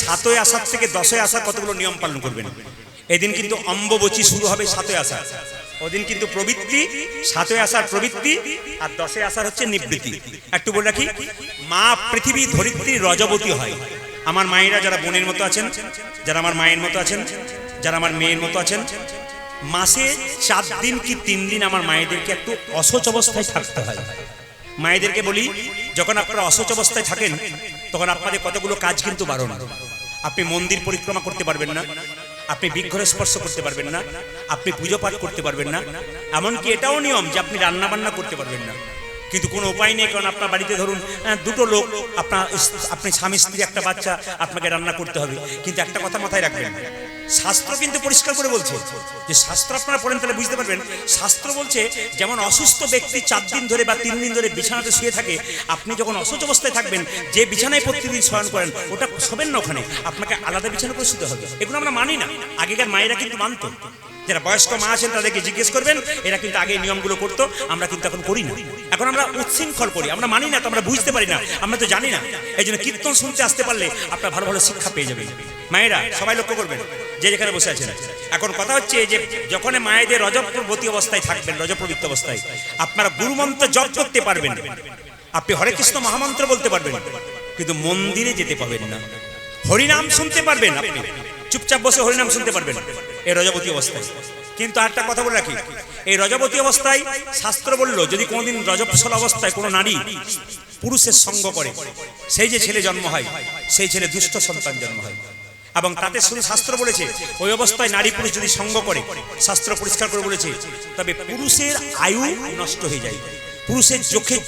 সাতই আষাঢ় থেকে 10ই আষাঢ় কতগুলো নিয়ম পালন করবেন। এদিন কিন্তু অম্বুবাচী শুরু হবে 7ই আষাঢ়, ওদিন কিন্তু প্রবৃত্তি, 7ই আষাঢ় প্রবৃত্তি আর 10ই আষাঢ় হচ্ছে নিবৃত্তি। একটু বলে রাখি, মা পৃথিবী ধরিত্রী রজবতী হয়। আমার মায়েরা যারা বোনের মতো আছেন, যারা আমার মায়ের মতো আছেন, যারা আমার মেয়ের মতো আছেন, মাসে 4 দিন কি 3 দিন আমার মায়েদেরকে একটু অসুচ অবস্থায় থাকতে হয়। মায়েদেরকে বলি, যখন আপনারা অসুচ অবস্থায় থাকেন তখন আপনাদের কতগুলো কাজ কিন্তু বারণ। আপনি মন্দির পরিক্রমা করতে পারবেন না, আপনি বৃক্ষরে স্পর্শ করতে পারবেন না, আপনি পুজো পাঠ করতে পারবেন না, এমনকি এটাও নিয়ম যে আপনি রান্না বান্না করতে পারবেন না। কিন্তু কোনো উপায় নেই, কারণ আপনার বাড়িতে ধরুন 2টো লোক, আপনি স্বামী স্ত্রী একটা বাচ্চা, আপনাকে রান্না করতে হবে। কিন্তু একটা কথা মাথায় রাখবেন, শাস্ত্র কিন্তু পরিষ্কার করে বলছে, যে শাস্ত্র আপনারা পড়েন তাহলে বুঝতে পারবেন। শাস্ত্র বলছে যেমন অসুস্থ ব্যক্তি 4 দিন ধরে বা 3 দিন ধরে বিছানাতে শুয়ে থাকে, আপনি যখন অসুস্থ অবস্থায় থাকবেন, যে বিছানায় প্রতিদিন শয়ন করেন ওটা শোবেন না, ওখানে আপনাকে আলাদা বিছানা করে শুতে হবে। এগুলো আমরা মানি না। আগেকার মায়েরা কিন্তু মানত। যারা বয়স্ক মা আছেন তাদেরকে জিজ্ঞেস করবেন, এরা কিন্তু আগে নিয়মগুলো করতো, আমরা কিন্তু এখন করি না। এখন আমরা উচ্ছৃঙ্খল করি, আমরা মানি না, তো আমরা বুঝতে পারি না, আমরা তো জানি না। এই জন্য কীর্তন শুনতে আসতে পারলে আপনার ভালো ভালো শিক্ষা পেয়ে যাবেন। মায়েরা সবাই লক্ষ্য করবেন যে যেখানে বসে আছেন। এখন কথা হচ্ছে যে যখন মায়েদের রজবতী অবস্থায় থাকবেন, রজপ্রবৃত্ত অবস্থায়, আপনারা গুরুমন্ত্র জপ করতে পারবেন, আপনি হরে কৃষ্ণ মহামন্ত্র বলতে পারবেন, কিন্তু মন্দিরে যেতে পারবেন না। হরিনাম শুনতে পারবেন, আপনি চুপচাপ বসে হরিনাম শুনতে পারবেন এই রজবতী অবস্থায়। কিন্তু আরেকটা কথা বলে রাখি, এই রজবতী অবস্থায় শাস্ত্র বলল, যদি কোনোদিন রজস্বলা অবস্থায় কোনো নারী পুরুষের সঙ্গ করে, সেই যে ছেলে জন্ম হয়, সেই ছেলে দুষ্ট সন্তান জন্ম হয়। এবং তাতে শুধু শাস্ত্র বলেছে, ওই অবস্থায় নারী পুরুষ যদি সঙ্গ করে, শাস্ত্র পরিষ্কার করে বলেছে, তবে পুরুষের আয়ু নষ্ট হয়ে যায়, পুরুষের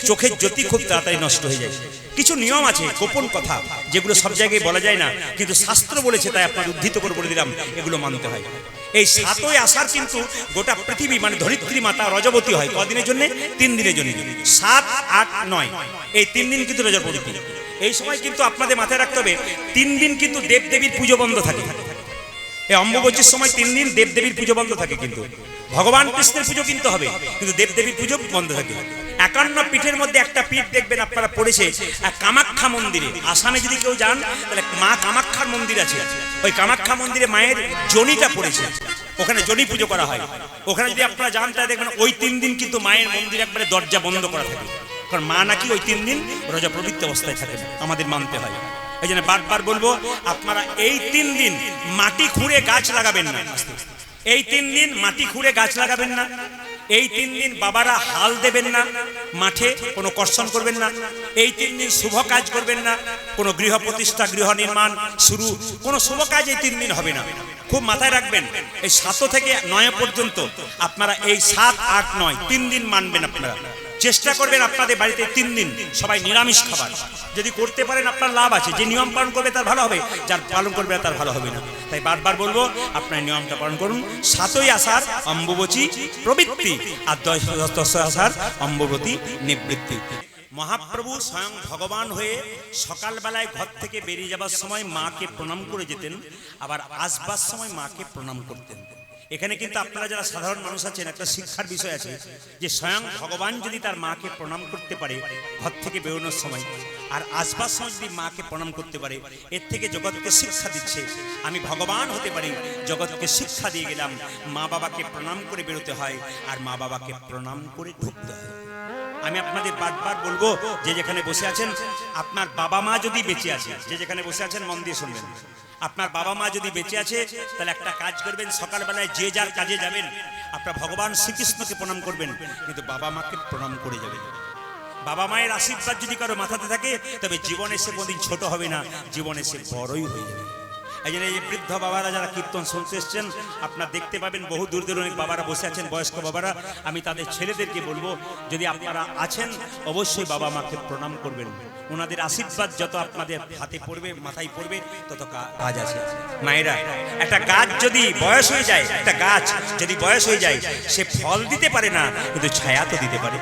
চোখের জ্যোতি খুব তাড়াতাড়ি নষ্ট হয়ে যায়। কিছু নিয়ম আছে, গোপন কথা, যেগুলো সব জায়গায় বলা যায় না, কিন্তু শাস্ত্র বলেছে, তাই আপনার উদ্ধৃত করে বলে দিলাম, এগুলো মানতে হয়। এই 7ই আষাঢ় কিন্তু গোটা পৃথিবী মানে ধরিত্রী মাতা রজবতী হয়। কদিনের জন্য? 3 দিনের জন্য। 7, 8, 9 এই 3 দিন কিন্তু রজবতী। এই সময় কিন্তু আপনাদের মাথায় রাখতে হবে, 3 দিন কিন্তু দেবদেবীর পুজো বন্ধ থাকে। এই অম্বুবাচীর সময় 3 দিন দেবদেবীর পুজো বন্ধ থাকে। কিন্তু ভগবান কৃষ্ণের পুজো কিন্তু হবে, কিন্তু দেবদেবীর পুজো বন্ধ থাকে। 51 পীঠের মধ্যে একটা পীঠ দেখবেন আপনারা পড়েছে কামাখ্যা মন্দিরে। আসামে যদি কেউ যান তাহলে মা কামাখ্যার মন্দির আছে, ওই কামাখ্যা মন্দিরে মায়ের জনিটা পড়েছে, ওখানে জনি পুজো করা হয়। ওখানে যদি আপনারা যান তাহলে দেখবেন ওই 3 দিন কিন্তু মায়ের মন্দির একবারে দরজা বন্ধ করা থাকে, কারণ মা নাকি ওই 3 দিন রজপ্রবৃত্ত অবস্থায় থাকেন, আমাদের মানতে হয়। এই জন্য বারবার বলবো, আপনারা এই 3 দিন মাটি খুঁড়ে গাছ লাগাবেন না। এই 3 দিন মাটি খুঁড়ে গাছ লাগাবেন না। এই 3 দিন বাবারা হাল দেবেন না, মাঠে কোনো কর্ষণ করবেন না। এই 3 দিন শুভ কাজ করবেন না, কোনো গৃহ প্রতিষ্ঠা, গৃহ নির্মাণ শুরু, কোনো শুভ কাজ এই 3 দিন হবে না। খুব মাথায় রাখবেন, এই 7 থেকে 9 পর্যন্ত আপনারা এই 7, 8, 9 3 দিন মানবেন। আপনারা চেষ্টা করবেন আপনাদের বাড়িতে 3 দিন সবাই নিরামিষ খাবার। যদি করতে পারেন আপনার লাভ আছে, যে নিয়ম পালন করবে তার ভালো হবে, যার পালন করবে তার ভালো হবে না। তাই বারবার বলবো, আপনার নিয়মটা পালন করুন। 7ই আষাঢ় অম্বুবাচী প্রবৃত্তি আর 10ই আষাঢ় অম্বুবাচী নিবৃত্তি। মহাপ্রভু স্বয়ং ভগবান হয়ে সকালবেলায় ঘর থেকে বেরিয়ে যাবার সময় মাকে প্রণাম করে যেতেন, আবার আসবার সময় মাকে প্রণাম করতেন। এখানে কিন্তু আপনারা যারা সাধারণ মানুষ আছেন, একটা শিক্ষার বিষয় আছে, যে স্বয়ং ভগবান যদি তার মাকে প্রণাম করতে পারে ঘর থেকে বেরোনোর সময়, আর আসবার সময় যদি মাকে প্রণাম করতে পারে, এর থেকে জগৎকে শিক্ষা দিচ্ছে আমি ভগবান হতে পারি। জগৎকে শিক্ষা দিয়ে গেলাম, মা বাবাকে প্রণাম করে বেরোতে হয়, আর মা বাবাকে প্রণাম করে ঢুকতে হয়। আমি আপনাদের বারবার বলবো, যে যেখানে বসে আছেন, আপনার বাবা মা যদি বেঁচে আছে, যে যেখানে বসে আছেন মন দিয়ে শুনবেন, আপনার বাবা মা যদি বেঁচে আছে তাহলে একটা কাজ করবেন, সকালবেলায় যে যার কাজে যাবেন, আপনার ভগবান শ্রীকৃষ্ণকে প্রণাম করবেন, কিন্তু বাবা মাকে প্রণাম করে যাবেন। বাবা মায়ের আশীর্বাদ যদি কারো মাথাতে থাকে, তবে জীবনে সে কোনদিন ছোট হবে না, জীবনে সে বড়ই হয়ে যাবে। এই জন্য এই বৃদ্ধ বাবারা যারা কীর্তন শুনতে এসছেন, আপনারা দেখতে পাবেন বহু দূর দূর অনেক বাবারা বসে আছেন, বয়স্ক বাবারা। আমি তাদের ছেলেদেরকে বলবো, যদি আপনারা আছেন অবশ্যই বাবা মাকে প্রণাম করবেন। ওনাদের আশীর্বাদ যত আপনাদের হাতে পড়বে, মাথায় পড়বে, তত কাজ আছে। মায়েরা, একটা গাছ যদি বয়স হয়ে যায়, একটা গাছ যদি বয়স হয়ে যায়, সে ফল দিতে পারে না, কিন্তু ছায়া তো দিতে পারে।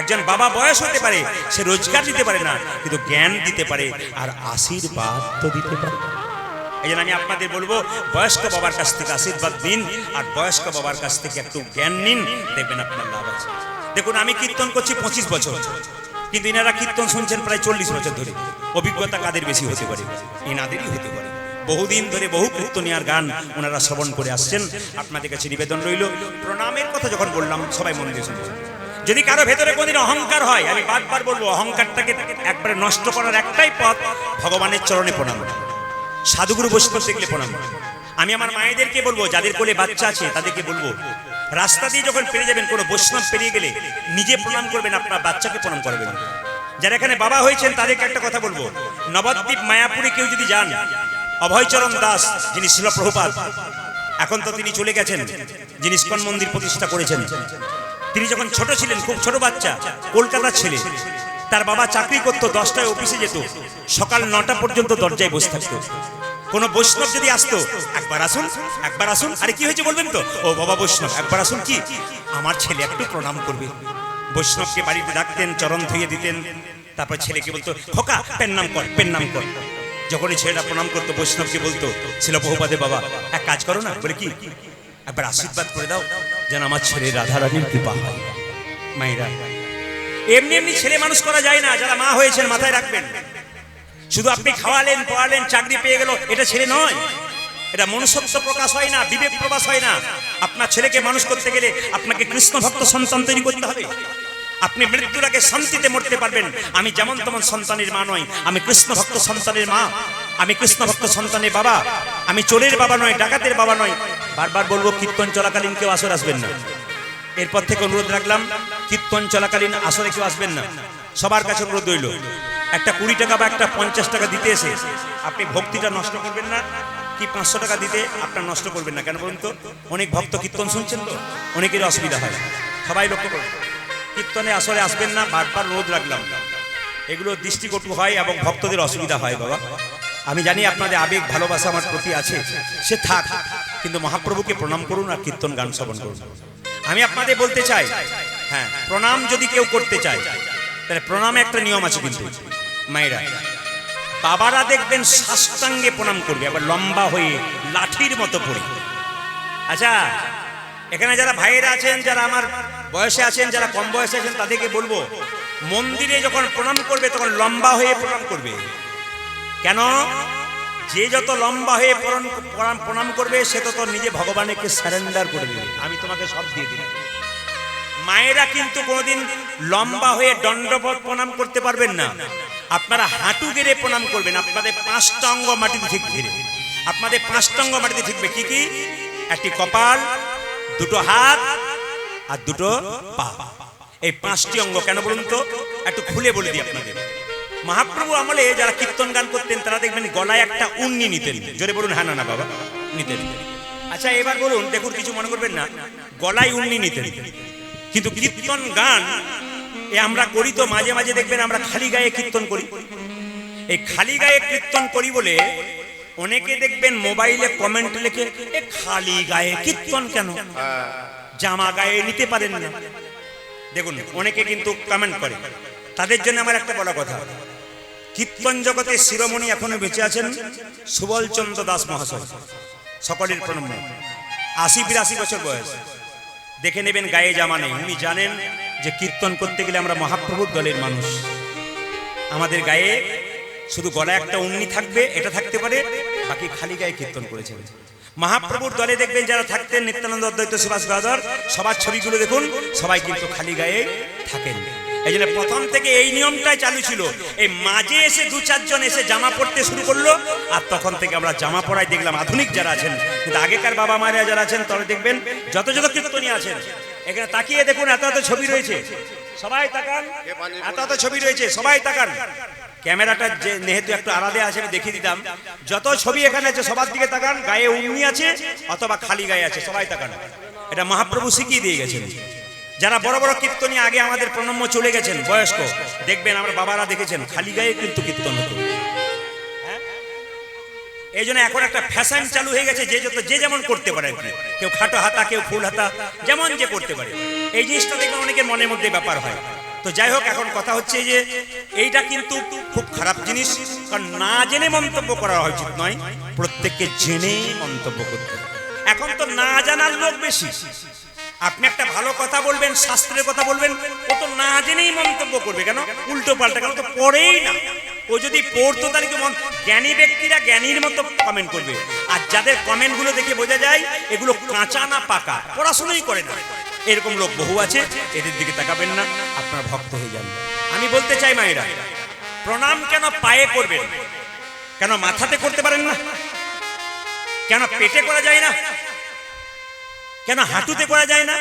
একজন বাবা বয়স হতে পারে, সে রোজগার দিতে পারে না, কিন্তু জ্ঞান দিতে পারে, আর আশীর্বাদ তো দিতে পারে। এই জন্য আমি আপনাদের বলবো, বয়স্ক বাবার কাছ থেকে আশীর্বাদ দিন, আর বয়স্ক বাবার কাছ থেকে একটু জ্ঞান নিন, দেখবেন আপনার লাভ আছে। দেখুন, আমি কীর্তন করছি 25 বছর, কিন্তু এনারা কীর্তন শুনছেন প্রায় 40 বছর ধরে। অভিজ্ঞতা কাদের বেশি হতে পারে? এনাদেরই হতে পারে। বহুদিন ধরে বহু কীর্তনিয়ার গান ওনারা শ্রবণ করে আসছেন। আপনাদের কাছে নিবেদন রইল, প্রণামের কথা যখন বললাম সবাই মন দিয়ে শুনবেন। যদি কারো ভেতরে কোনদিন অহংকার হয়, আমি বারবার বলবো, অহংকারটাকে একবারে নষ্ট করার একটাই পথ, ভগবানের চরণে প্রণাম, সাধুগুরু বৈষ্ণব দেখলে প্রণাম। আমি আমার মায়েদেরকে বলবো, যাদের কোলে বাচ্চা আছে তাদেরকে বলবো, রাস্তা দিয়ে যখন পেরিয়ে যাবেন, কোনো বৈষ্ণব পেরিয়ে গেলে নিজে প্রণাম করবেন, আপনার বাচ্চাকে প্রণাম করবেন। যারা এখানে বাবা হয়েছেন তাদেরকে একটা কথা বলবো, নবদ্বীপ মায়াপুরে কেউ যদি যান, অভয়চরণ দাস যিনি শিল প্রভুপাদ, এখন তো তিনি চলে গেছেন, যিনি ইস্কন মন্দির প্রতিষ্ঠা করেছেন, তিনি যখন ছোট ছিলেন, খুব ছোট বাচ্চা, কলকাতার ছেলে, তার বাবা চাকরি করতো, 10টায় অফিসে যেত, সকাল 9টা পর্যন্ত দরজায় বসে থাকতো। কোনো বৈষ্ণব যদি আসতো, একবার আসুন, একবার আসুন, আরে কি হয়েছে বলবেন তো, ও বাবা বৈষ্ণব একবার আসুন, কি আমার ছেলে একটু প্রণাম করবে। বৈষ্ণবকে বাড়িতে ডাকতেন, চরণ ধুয়ে দিতেন, তারপর ছেলেকে বলতো, খোকা পেন নাম কর, পেন নাম কর। যখনই ছেলেটা প্রণাম করতো, বৈষ্ণবকে বলতো, ছিল প্রভুপাদে বাবা এক কাজ করো না, বলে কি, একবার আশীর্বাদ করে দাও যেন আমার ছেলে রাধারানীর কৃপা হয়। মায়েরা, এমনি এমনি ছেলে মানুষ করা যায় না। যারা মা হয়েছেন মাথায় রাখবেন, শুধু আপনি খাওয়ালেন, পড়ালেন, চাকরি পেয়ে গেল, এটা ছেলে নয়। এটা মনুষ্যত্ব প্রকাশ হয় না, বিবেক প্রকাশ হয় না। আপনার ছেলেকে মানুষ করতে গেলে আপনাকে কৃষ্ণ ভক্ত সন্তান তৈরি করতে হবে। আপনি মৃত্যুর আগে শান্তিতে মরতে পারবেন। আমি যেমন তেমন সন্তানের মা নয়, আমি কৃষ্ণ ভক্ত সন্তানের মা, আমি কৃষ্ণ ভক্ত সন্তানের বাবা, আমি চোরের বাবা নয়, ডাকাতের বাবা নয়। বারবার বলবো, কীর্তন চলাকালীন কেউ আসর আসবেন না। এরপর থেকে অনুরোধ রাখলাম, কীর্তন চলাকালীন আসরে কেউ আসবেন না। সবার কাছে অনুরোধ রইল, একটা 20 টাকা বা একটা 50 টাকা দিতে এসে আপনি ভক্তিটা নষ্ট করবেন না, কি 500 টাকা দিতে আপনার নষ্ট করবেন না। কেন বলুন তো, অনেক ভক্ত কীর্তন শুনছেন তো, অনেকেরই অসুবিধা হয়। সবাই লক্ষ্য করুন, কীর্তনে আসরে আসবেন না, বারবার অনুরোধ রাখলাম। এগুলো দৃষ্টিকটু হয় এবং ভক্তদের অসুবিধা হয়। বাবা, আমি জানি আপনাদের আবেগ ভালোবাসা আমার প্রতি আছে, সে থাক, কিন্তু মহাপ্রভুকে প্রণাম করুন আর কীর্তন গান শ্রবণ করুন। আমি আপনাদের বলতে চাই, হ্যাঁ, প্রণাম যদি কেউ করতে চায় তাহলে প্রণামে একটা নিয়ম আছে। কিন্তু মায়েরা, বাবারা দেখবেন সাষ্টাঙ্গে প্রণাম করবে, আবার লম্বা হয়ে লাঠির মতো করে। আচ্ছা, এখানে যারা ভাইয়েরা আছেন, যারা আমার বয়সে আছেন, যারা কম বয়সে আছেন, তাদেরকে বলবো, মন্দিরে যখন প্রণাম করবে তখন লম্বা হয়ে প্রণাম করবে। কেন? যে যত লম্বা হয়ে প্রণাম করবে সে তত নিজে ভগবানকে সারেন্ডার করে দেবে, আমি তোমাকে সব দিয়ে দিলাম। মায়েরা কিন্তু কোনোদিন লম্বা হয়ে দণ্ডবত প্রণাম করতে পারবেন না। আপনারা হাঁটু গেড়ে প্রণাম করবেন, আপনাদের 5টা অঙ্গ মাটিতে ঠিকবে, আপনাদের 5টা অঙ্গ মাটিতে ঠিকবে। কি কি? একটি কপাল, 2টো হাত আর 2টো পা, এই 5টি অঙ্গ। কেন বলুন তো, একটু খুলে বলে দিই আপনাদের। মহাপ্রভু আমলে যারা কীর্তন গান করতেন তারা দেখবেন গলায় একটা উন্নি নিতেন। জোরে বলুন হ্যাঁ না না বাবা, নিতেন। আচ্ছা এবার বলুন, দেখুন কিছু মনে করবেন না, গলায় উন্নি নিতেন, কিন্তু কীর্তন গান আমরা করি তো মাঝে মাঝে দেখবেন আমরা খালি গায়ে কীর্তন করি। এই খালি গায়ে কীর্তন করি বলে অনেকে দেখবেন মোবাইলে কমেন্ট লিখে, এ খালি গায়ে কীর্তন কেন, জামা গায়ে নিতে পারেন না। দেখুন অনেকে কিন্তু কমেন্ট করে, তাদের জন্য আমার একটা বড় কথা, কীর্তন জগতের শিরোমণি এখনো বেঁচে আছেন সুবলচন্দ্র দাস মহাশয়, সকলের প্রণাম। 80-82 বছর বয়স, দেখে নেবেন গায়ে জামা নেই। উনি জানেন যে কীর্তন করতে গেলে আমরা মহাপ্রভুর দলের মানুষ, আমাদের গায়ে শুধু গলায় একটা উন্নি থাকবে, এটা থাকতে পারে, বাকি খালি গায়ে কীর্তন করেছেন। মহাপ্রভুর দলে দেখবেন যারা থাকতেন, নিত্যানন্দ, অদ্বৈত, সুভাষ ব্রাদার, সবার ছবিগুলো দেখুন, সবাই কিন্তু খালি গায়ে থাকেন। এই জন্য প্রথম থেকে এই নিয়মটাই চালু ছিল। এই মাঝে এসে 2-4 জন এসে জামা পড়তে শুরু করলো, আর তখন থেকে আমরা জামা পড়াই দেখলাম আধুনিক যারা আছেন। কিন্তু আগেকার বাবা মায়েরা যারা আছেন তারা দেখবেন যত যত কীর্তনী আছেন, এখানে তাকিয়ে দেখুন, এত এত ছবি রয়েছে, সবাই তাকান, এত এত ছবি রয়েছে, সবাই তাকান। ক্যামেরাটা যে যেহেতু একটু আলাদা আছে আমি দেখিয়ে দিতাম, যত ছবি এখানে আছে সবার দিকে তাকান, গায়ে উন্নি আছে অথবা খালি গায়ে আছে, সবাই তাকান। এটা মহাপ্রভু শিখিয়ে দিয়ে গেছেন। যারা বড় বড় কীর্তনী আগে আমাদের প্রণম্য চলে গেছেন বয়স্ক, দেখবেন আমরা বাবারা দেখেছেন খালি গায়ে কিন্তু কীর্তন হতো। এই জন্য এখন একটা ফ্যাশন চালু হয়ে গেছে, যে যেমন করতে পারে, কেউ খাটো হাতা, কেউ ফুল হাতা, যেমন যে করতে পারে। এই জিনিসটা দেখবেন অনেকের মনের মধ্যে ব্যাপার হয়। তো যাই হোক, এখন কথা হচ্ছে যে এইটা কিন্তু খুব খারাপ জিনিস, কারণ না জেনে মন্তব্য করা উচিত নয়, প্রত্যেককে জেনে মন্তব্য করতে হবে। এখন তো না জানার লোক বেশি। আপনি একটা ভালো কথা বলবেন, শাস্ত্রের কথা বলবেন, ও তো না জেনেই মন্তব্য করবে। কেন? উল্টো পাল্টা, কেন তো পড়েই না। ও যদি পড়তো তাহলে কি জ্ঞানী ব্যক্তিরা জ্ঞানীর মতো কমেন্ট করবে, আর যাদের কমেন্টগুলো দেখে বোঝা যায় এগুলো কাঁচা না পাকা, পড়াশোনাই করে না, এরকম লোক বহু আছে। এদের দিকে তাকাবেন না, আপনার ভক্ত হয়ে যাবেন। আমি বলতে চাই মায়েরা, প্রণাম কেন পায়ে করবেন? কেন মাথাতে করতে পারেন না? কেন পেটে করা যায় না? কেন হাঁটুতে করা যায় না?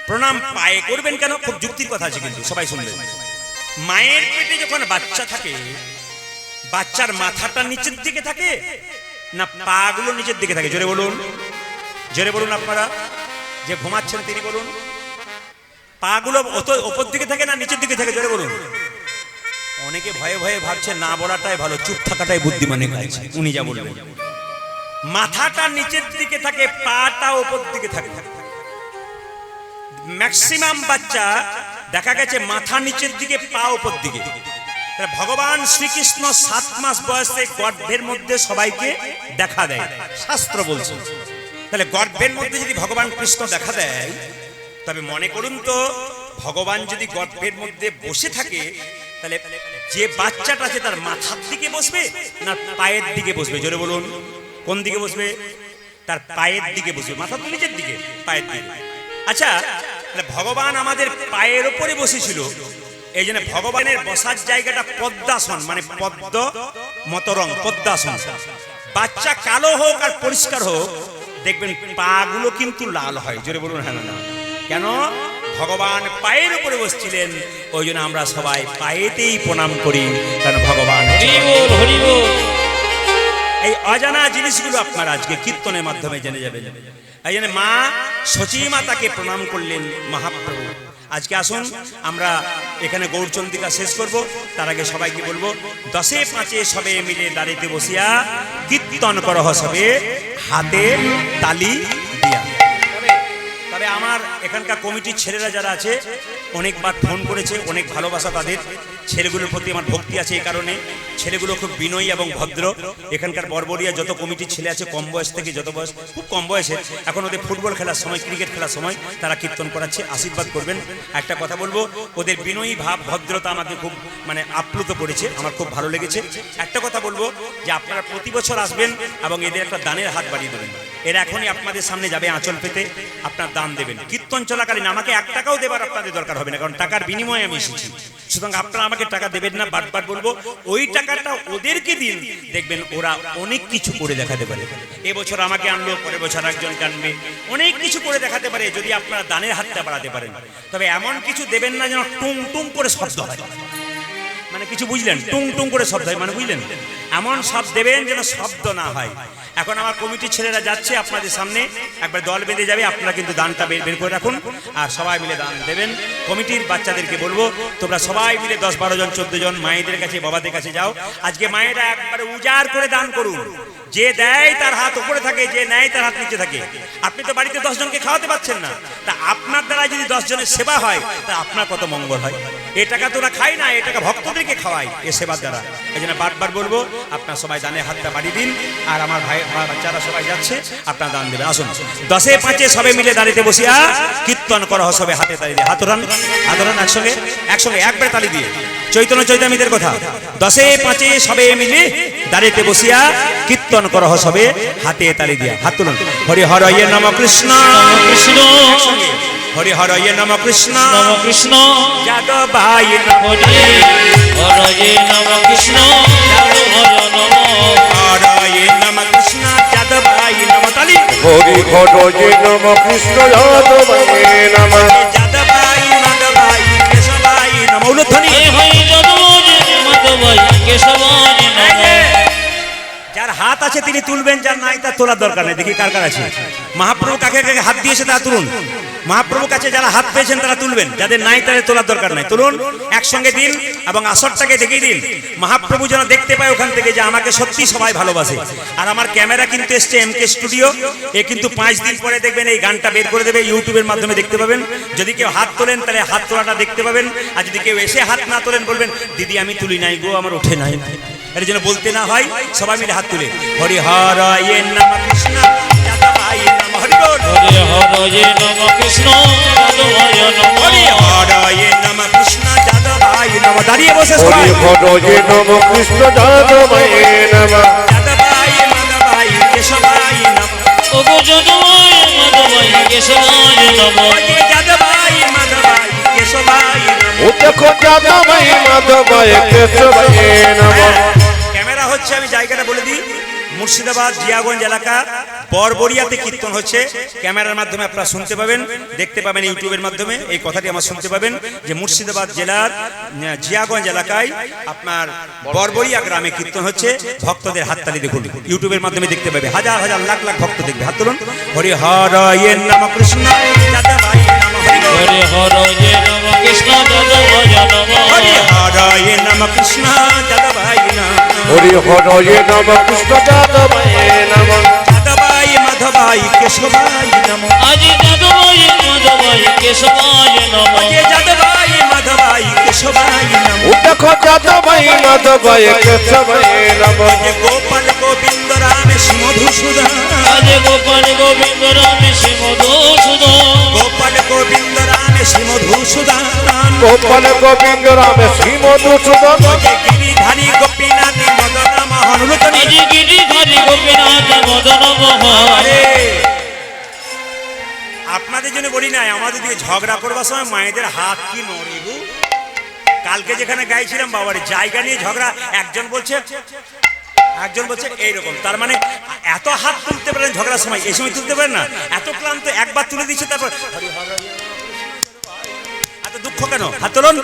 প্রণাম পায়ে করবেন কেন? খুব যুক্তির কথা আছে, কিন্তু সবাই শুনবেন। মায়ের পেটে যখন বাচ্চা থাকে, বাচ্চার মাথাটা নিচের দিকে থাকে না পা গুলো নিচের দিকে থাকে? জোরে বলুন, জোরে বলুন। আপনারা যে ঘুমাচ্ছেন তিনি বলুন, পা গুলো ওপর দিকে থাকে না নিচের দিকে থাকে? জোরে বলুন। অনেকে ভয়ে ভয়ে ভাবছে না বলাটাই ভালো, চুপ থাকাটাই বুদ্ধিমানের কাজ। উনি যা বলবেন, মাথাটা নিচের দিকে থাকে, পাটা ওপর দিকে থাকে। ম্যাক্সিমাম বাচ্চা দেখা গেছে মাথা নিচের দিকে, পা ওপর দিকে। ভগবান শ্রীকৃষ্ণ 7 মাস বয়সে গর্ভের মধ্যে সবাইকে দেখা দেয়, শাস্ত্র বলছে। তাহলে গর্ভের মধ্যে যদি ভগবান কৃষ্ণ দেখা দেয়, তবে মনে করুন তো, ভগবান যদি গর্ভের মধ্যে বসে থাকে, তাহলে যে বাচ্চাটা আছে তার মাথার দিকে বসবে না পায়ের দিকে বসবে? জোরে বলুন। কোন দিকে বসবে? তার পায়ের দিকে বসবে। মাথা তো নিচের দিকে, পায়ের দিকে। আচ্ছা, ভগবান আমাদের পায়ের উপরে বসেছিল, এই জন্য ভগবানের বসার জায়গাটা পদ্মাসন, মানে পদ্ম মতরং, পদ্মাসন। বাচ্চা কালো হোক আর পরিষ্কার হোক, দেখবেন পা গুলো কিন্তু লাল হয়। জোরে বলুন হ্যাঁ না? কেন? ভগবান পায়ের উপরে বসছিলেন, ওই জন্য আমরা সবাই পায়েতেই প্রণাম করি, কারণ ভগবান। এই অজানা জিনিসগুলো আপনারা আজকে কীর্তনের মাধ্যমে জেনে যাবেন। এই জন্য মা সচিমাতাকে প্রণাম করলেন মহাপ্রভু। আজকে আসুন আমরা এখানে গৌরচন্দ্রিকা শেষ করব, তার আগে সবাইকে বলবো, 10-5 সবে মিলে দাঁড়িতে বসিয়া কীর্তন করহ সবে হাতে তালি দিয়া। তবে আমার এখানকার কমিটির ছেলেরা যারা আছে অনেকবার ফোন করেছে, অনেক ভালোবাসা তাদের। ছেলেগুলোর প্রতি আমার ভক্তি আছে, এই কারণে ছেলেগুলো খুব বিনয়ী এবং ভদ্র। এখানকার বরবরিয়া যত কমিটির ছেলে আছে, কম বয়স থেকে যত বয়স, খুব কম বয়সে, এখন ওদের ফুটবল খেলার সময়, ক্রিকেট খেলার সময় তারা কীর্তন করাচ্ছে, আশীর্বাদ করবেন। একটা কথা বলবো, ওদের বিনয়ী ভাব, ভদ্রতা আমাকে খুব মানে আপ্লুত করেছে, আমার খুব ভালো লেগেছে। একটা কথা বলবো যে আপনারা প্রতি বছর আসবেন এবং এদের একটা দানের হাত বাড়িয়ে দেবেন। এরা এখনই আপনাদের সামনে যাবে আঁচল পেতে, আপনার দান দেবেন। কীর্তন চলাকালীন আমাকে 1 টাকাও দেবার আপনাদের দরকার হবে না, কারণ টাকার বিনিময়ে আমি এসেছি। সুতরাং আপনারা আমাকে টাকা দেবেন না, বারবার বলবো ওই টাকাটা ওদেরকে দিন, দেখবেন ওরা অনেক কিছু করে দেখাতে পারে। এবছর আমাকে আনলো, পরের বছর একজনকে আনবে, অনেক কিছু করে দেখাতে পারে যদি আপনারা দানের হাতটা বাড়াতে পারেন। তবে এমন কিছু দেবেন না যেন টুং টুং করে শব্দ হয়, মানে কিছু বুঝলেন, টুং টুং করে শব্দ হয়, মানে বুঝলেন, এমন সব দেবেন যেন শব্দ না হয়। এখন আমার কমিটির ছেলেরা যাচ্ছে আপনাদের সামনে, একবার দল বেঁধে যাবে, আপনারা কিন্তু দানটা বের করে রাখুন আর সবাই মিলে দান দেবেন। কমিটির বাচ্চাদেরকে বলবো তোমরা সবাই মিলে 10-12 জন 14 জন মায়েদের কাছে, বাবাদের কাছে যাও। আজকে মায়েরা একবারে উজাড় করে দান করুন। যে দেয় তার হাত উপরে থাকে, যে নেয় তার হাত নিচে থাকে। আপনি তো বাড়িতে 10 জনকে খাওয়াতে পারছেন না, তা আপনার দ্বারা যদি 10 জনের সেবা হয়, তা আপনার কত মঙ্গল হয়। এ টাকা তোরা খাই না, এ টাকা ভক্তদেরকে খাওয়াই এ সেবার দ্বারা। এই জন্য বারবার বলবো আপনার সবাই দানের হাতটা বাড়িয়ে দিন। আর আমার ভাই বাচ্চারা সবাই যাচ্ছে, আপনার দান দেবেন। আসুন 10-5 সবে মিলে দাঁড়িতে বসিয়া কীর্তন করহ সবে হাতে তালি দিয়ে। হাত উঠান, হাত উঠান, একসঙ্গে একবার তালি দিয়ে। চৈতন্য চৈতামিদের কথা, 10-5 সবে মিলে দাঁড়িতে বসিয়া কীর্তন করহ সবে হাতে তালি দিয়া। হাত তুলুন। হরি হরয়ে নম কৃষ্ণ কৃষ্ণ, হরি হরয়ে নম কৃষ্ণ কৃষ্ণ, যাদবায় হরি হরয়ে নম কৃষ্ণ, হরয়ে নম কৃষ্ণ, যাদবায় নম তালি। হরি হরয়ে নম কৃষ্ণ, যাদবায় নম, যাদবায় মাধবায় কেশবায় নম। উলুধ্বনি। যার হাত আছে তিনি তুলবেন, যার নাই তার তোলার দরকার নেই। দেখি কার কার আছে। মহাপ্রভু কাকে কাকে হাত দিয়েছে তা তুলুন। মহাপ্রভুর কাছে যারা হাত পেয়েছেন তারা তুলবেন, যাদের নাই তাদের তোলার দরকার নাই। তুলুন, একসঙ্গে দিন এবং আসরটাকে দেখিয়ে দিন। মহাপ্রভু যেন দেখতে পায় ওখান থেকে যে আমাকে সত্যি সবাই ভালোবাসে। আর আমার ক্যামেরা কিন্তু এসছে MK স্টুডিও, এ কিন্তু 5 দিন পরে দেখবেন এই গানটা বের করে দেবে, ইউটিউবের মাধ্যমে দেখতে পাবেন। যদি কেউ হাত তোলেন তাহলে হাত তোলাটা দেখতে পাবেন, আর যদি কেউ এসে হাত না তোলেন বলবেন দিদি আমি তুলি নাই গো, আমার ওঠে নাই। এর জন্য বলতে না হয়, সবাই মিলে হাত তুলে হরি হরয়ে নম কৃষ্ণ, যাদবায় নম। হরি বল। হরি হরয়ে নম কৃষ্ণ, যাদবায় নম। হরি হরয়ে নম কৃষ্ণ, যাদবায় নমঃ। দাঁড়িয়ে বসে হরি সবাই হরয়ে নম কৃষ্ণ যাদবায় নমঃ যাদবাই মাধবাই কেশবাই নমঃ। ওগো যদুময় মাধবাই কেশবায় নমঃ। ওরে যাদবাই মাধবাই কেশবাই নমঃ। ও দেখো যাদবায় মাধবায় কেশবায় নমঃ ক্যামেরা হচ্ছে, আমি জায়গাটা বলে দিই, মুর্শিদাবাদ জিয়াগঞ্জ এলাকা বরবরিয়াতে কীর্তন হচ্ছে। ক্যামেরার মাধ্যমে আপনারা শুনতে পাবেন, দেখতে পাবেন ইউটিউবের মাধ্যমে। এই কথাটি আমার শুনতে পাবেন যে মুর্শিদাবাদ জেলার জিয়াগঞ্জ এলাকায় আপনার বরবরিয়া গ্রামে কীর্তন হচ্ছে। ভক্তদের হাততালি দেখুন, ইউটিউবের মাধ্যমে দেখতে পাবে, হাজার হাজার লাখ লাখ ভক্ত দেখবে। হাত তুলুন। হরি হরয়ে নম কৃষ্ণ যাদবাই নমঃ। হরি বল। হরে হরে নম কৃষ্ণ যাদবায় নমঃ। হরি হরয়ে নম কৃষ্ণ যাদবাই নমঃ। হরি হরয়ে নম কৃষ্ণ যাদবায় নমঃ যাদবাই মাধবাই কেশবাই নমঃ। আজি যদুময় মাধবাই কেশবায় নমঃ। ওরে যাদবাই মাধবাই কেশবাই নমঃ। ও দেখো যাদবায় মাধবায় কেশবায় নমঃ ওরে গোপাল গোবিন্দ রাম শ্রী মধুসূদন। আজ গোপাল গোবিন্দ রাম শ্রী মধুসূদন। গোপাল গোবিন্দ রাম শ্রী মধুসূদন। গোপাল গোবিন্দ রাম শ্রী মধুসূদন ওরে গিরিধারী গোপীনাথ মদন মোহন। লুতনি। আজি গিরিধারী গোপীনাথ মদন মোহন। আরে আপনাদের জন্য বলি না, আমাদের দিকে ঝগড়া করবার সময় মায়েদের হাত কি নড়ে গো। কালকে যেখানে গাইছিলাম বাবার জায়গা নিয়ে ঝগড়া, একজন বলছে এইরকম, তার মানে এত হাত তুলতে পারেন ঝগড়ার সময়, এই সময় তুলতে পারেন না। এত ক্লান্ত, একবার তুলে দিচ্ছে তারপর এত দুঃখ কেন? হাত তুলুন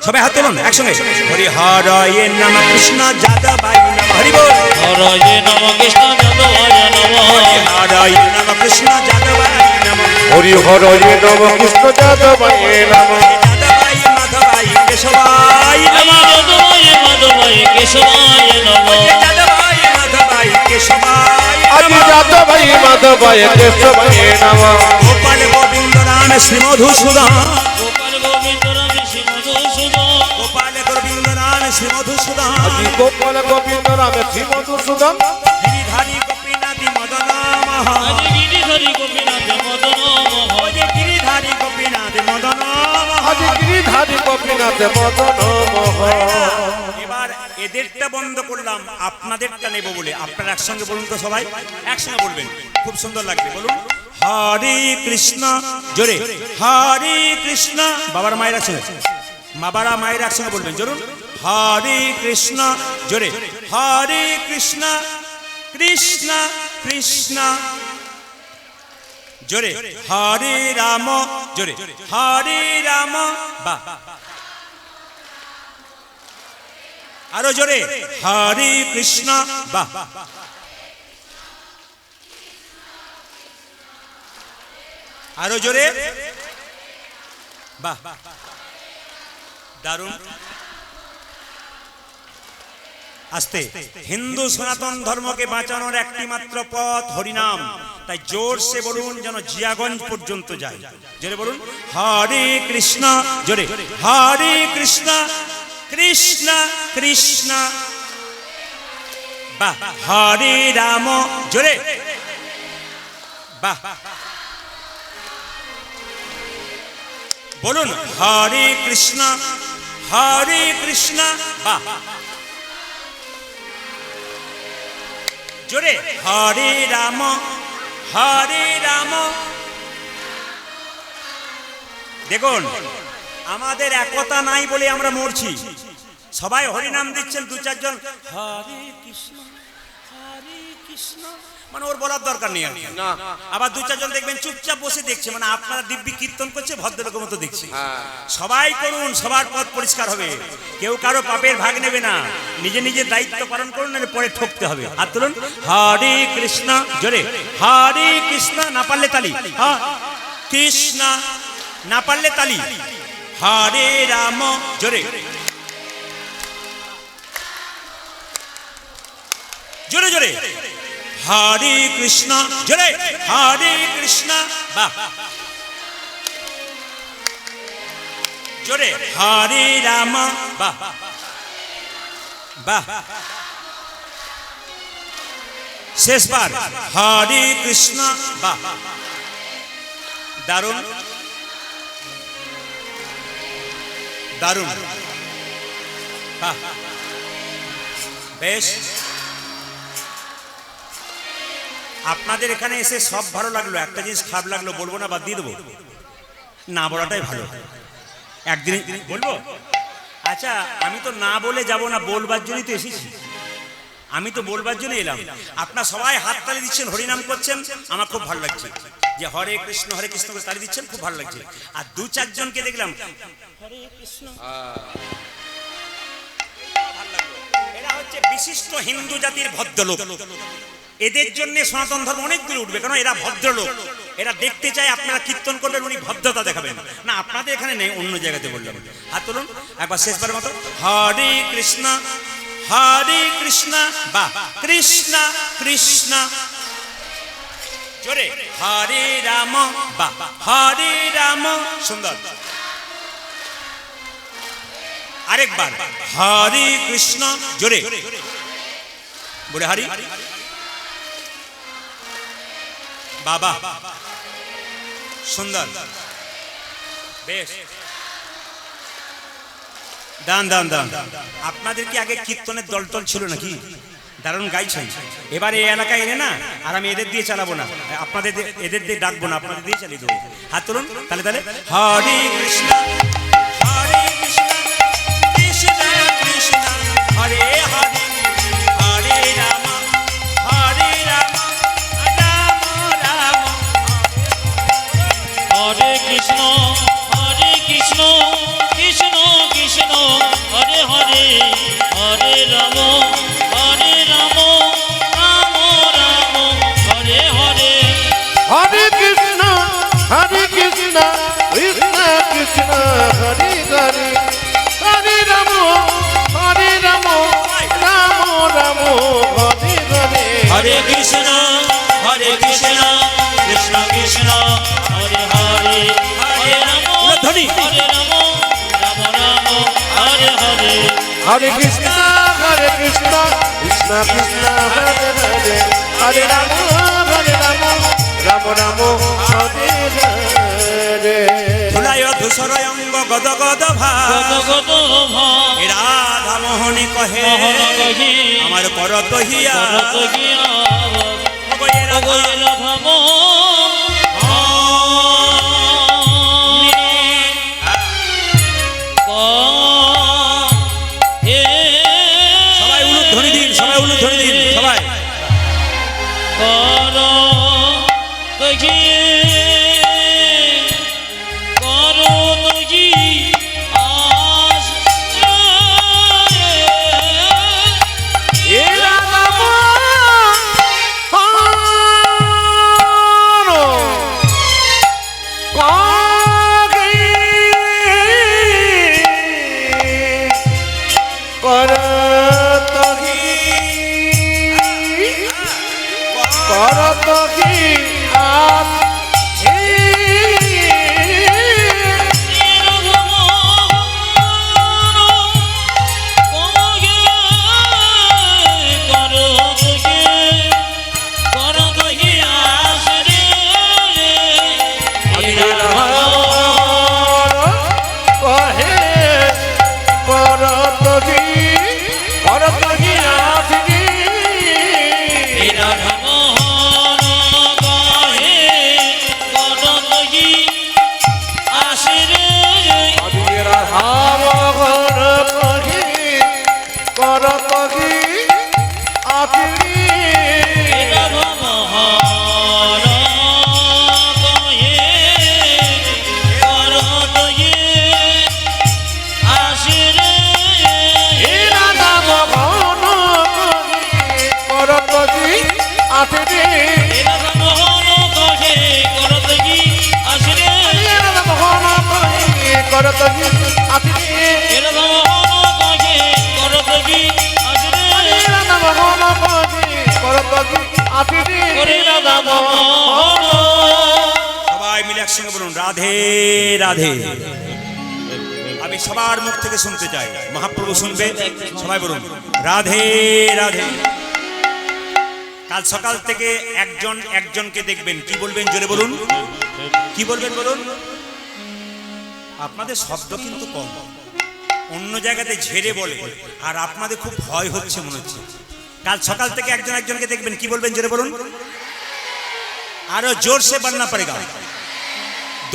সবাই, হাত তুলুন একসঙ্গে। হরি হরয়ে নম কৃষ্ণ যাদবাই নমঃ। হরি বল। হরে নম কৃষ্ণ যাদবায় নমঃ। হরি হরয়ে নম কৃষ্ণ যাদবাই নমঃ। হরি হরয়ে নম কৃষ্ণ যাদবায় নমঃ যাদবাই মাধবাই কেশবাই আজি নমঃ। যদুময় মাধবাই কেশবায় নমঃ। যাদবাই মাধবাই কেশবাই আজি নমঃ। যাদবায় মাধবায় কেশবায় নমঃ গোপাল গোবিন্দ রাম শ্রী মধুসূদন। গোপাল গোবিন্দ রাম শ্রী মধুসূদন। গোপাল গোবিন্দ রাম শ্রী মধুসূদন। আজি গোপাল গোবিন্দ রাম শ্রী মধুসূদন গিরিধারী গোপীনাথী মদন মোহন। আজি গিরিধারী গোপীনাথ মদন মোহন। ওরে গিরিধারী গোপীনাথ মদন আজি মোহন। গিরিধারী গোপীনাথ মদন মোহন এবার এদেরটা বন্ধ করলাম, আপনাদেরটা নেব বলে। আপনারা একসঙ্গে বলুন তো, সবাই একসঙ্গে বলবেন, খুব সুন্দর লাগবে। বলুন হরে কৃষ্ণ জোরে। হরে কৃষ্ণ। বাবার মায়ের একসঙ্গে, বাবারা মায়ের একসঙ্গে বলবেন জোরুন। হরে কৃষ্ণ জোরে। হরে কৃষ্ণ কৃষ্ণ কৃষ্ণ জোরে। হরে রাম জোরে। হরে রাম। বা আরো জোরে। হরে কৃষ্ণ। বাহ, আরো জোরে। বাহ, দারুণ। আস্তে। হিন্দু সনাতন ধর্মকে বাঁচানোর একটি মাত্র পথ হরিনাম, তাই জোরসে বলুন যেন জিয়াগঞ্জ পর্যন্ত যায়। জোরে বলুন হরে কৃষ্ণ জোরে। হরে কৃষ্ণ কৃষ্ণ কৃষ্ণ বাহ। হরে রাম জোরে। বাহ, বলুন হরে কৃষ্ণ বাহ, জোরে। হরে রাম হরে রাম। দেখুন আমাদের একতা নাই বলে আমরা মরছি। সবাই হরিনাম দিচ্ছেন, দু চারজন হরে কৃষ্ণ মানে ওর বলার দরকার নেই আর কি। আবার দু চারজন দেখবেন চুপচাপ বসে দেখছে, মানে আপনারা দিব্যি কীর্তন করছে ভদ্রলোকের মতো দেখছে। সবাই করুন, সবার পথ পরিষ্কার হবে, কেউ কারো পাপের ভাগ নেবে না। নিজে নিজে দায়িত্ব পালন করুন, না পরে ঠকতে হবে। আর তুলুন হরে কৃষ্ণ জোরে। হরে কৃষ্ণ, না পারলে তালি। হ্যাঁ কৃষ্ণ, না পারলে তালি। হরে রাম জোরে। জোরে জোরে। হরে কৃষ্ণ জোরে। হরে কৃষ্ণ বাহ, জোরে। হরে রাম বাহ বাহ। শেষবার হরে কৃষ্ণ বাহ, দারুণ দারুণ। বাহ, বেশ। আপনাদের এখানে এসে সব ভালো লাগলো, একটা জিনিস খারাপ লাগলো, বলবো না, বাদ দিয়ে দেবো? না বলাটাই ভালো। একদিন বলবো? আচ্ছা, আমি তো না বলে যাব না, বলবার জন্যই তো এসেছি। আমি তো বলবার জন্য এলাম। আপনারা সবাই হাততালি দিচ্ছেন, হরিনাম করছেন, আমার খুব ভালো লাগছে। যে হরে কৃষ্ণ করে তালি দিচ্ছেন, খুব ভালো লাগছে। আর দু চারজনকে দেখলাম হরে কৃষ্ণ, ভালো লাগলো। এরা হচ্ছে বিশিষ্ট হিন্দু জাতির ভদ্রলোক। এদের জন্য সনাতন ধর্ম অনেক দূরে উঠবে, কারণ এরা ভদ্রলোক। এরা দেখতে চায় আপনারা কীর্তন করবেন, উনি ভদ্রতা দেখাবেন। না, আপনাদের এখানে নেই, অন্য জায়গাতে বললাম। হাত তুলুন একবার শেষবারের মতো। হরে কৃষ্ণ বা কৃষ্ণ কৃষ্ণ, জোরে হরে রাম বা হরে রাম। সুন্দর। আরেকবার হরে কৃষ্ণ, জোরে বলে হরি। বাবা, সুন্দর, বেশ। দান দান দান। আপনাদের কি আগে কীর্তনের দল টল ছিল নাকি? দারুণ গাইছেন। এবার এই এলাকায় এনে না, আর আমি এদের দিয়ে চালাবো না, আপনাদের এদের দিয়ে ডাকবো না, আপনাদের দিয়ে চালিয়ে দেবো। হাত তুলুন তাহলে তাহলে। হরে কৃষ্ণ কৃষ্ণ কৃষ্ণ হরে হরে, হরে রাম রাম রাম। হরে কৃষ্ণ কৃষ্ণ কৃষ্ণ হরে হরে, হরে রাম রাম রাম হরে হরে। হরে কৃষ্ণ কৃষ্ণ কৃষ্ণ হরে হরে, হরে রাম রাম রাম হরে হরে। হরে কৃষ্ণ কৃষ্ণ কৃষ্ণ হরে হরে, হরে রাম ধ্বনি। হরে রাম রাম রাম হরে হরে। হরে কৃষ্ণ কৃষ্ণ কৃষ্ণ হরে হরে, হরে রাম রাম রাম হরে হরে। ধুলায় ধূসর অঙ্গ গদ গদ ভাব, গদ ভাব রাধা মোহনী কহে মোহন কহি, আমার করত হিয়া করত গিয়া অগয়ে রাধা রাধা সবাই উলুধ্বনি দিন, সবাই উলুধ্বনি দিন, সবাই। কর কহিয়ে কর তহি আস এ রাম করত কি আস সবাই মিলে একসঙ্গে বলুন রাধে রাধে। আমি সবার মুখ থেকে শুনতে চাই, মহাপ্রভু শুনবে, সবাই বলুন রাধে রাধে। কাল সকাল থেকে একজন একজনকে দেখবেন, কি বলবেন জোরে বলুন, কি বলবেন বলুন। আপনাদের শব্দ কিন্তু কম, অন্য জায়গাতে ঝেড়ে বলে, আর আপনাদের খুব ভয় হচ্ছে মনে হচ্ছে। কাল সকাল থেকে একজন একজনকে দেখবেন, কি বলবেন জোরে বলুন, আরো জোর সে বলনা পড়েগা,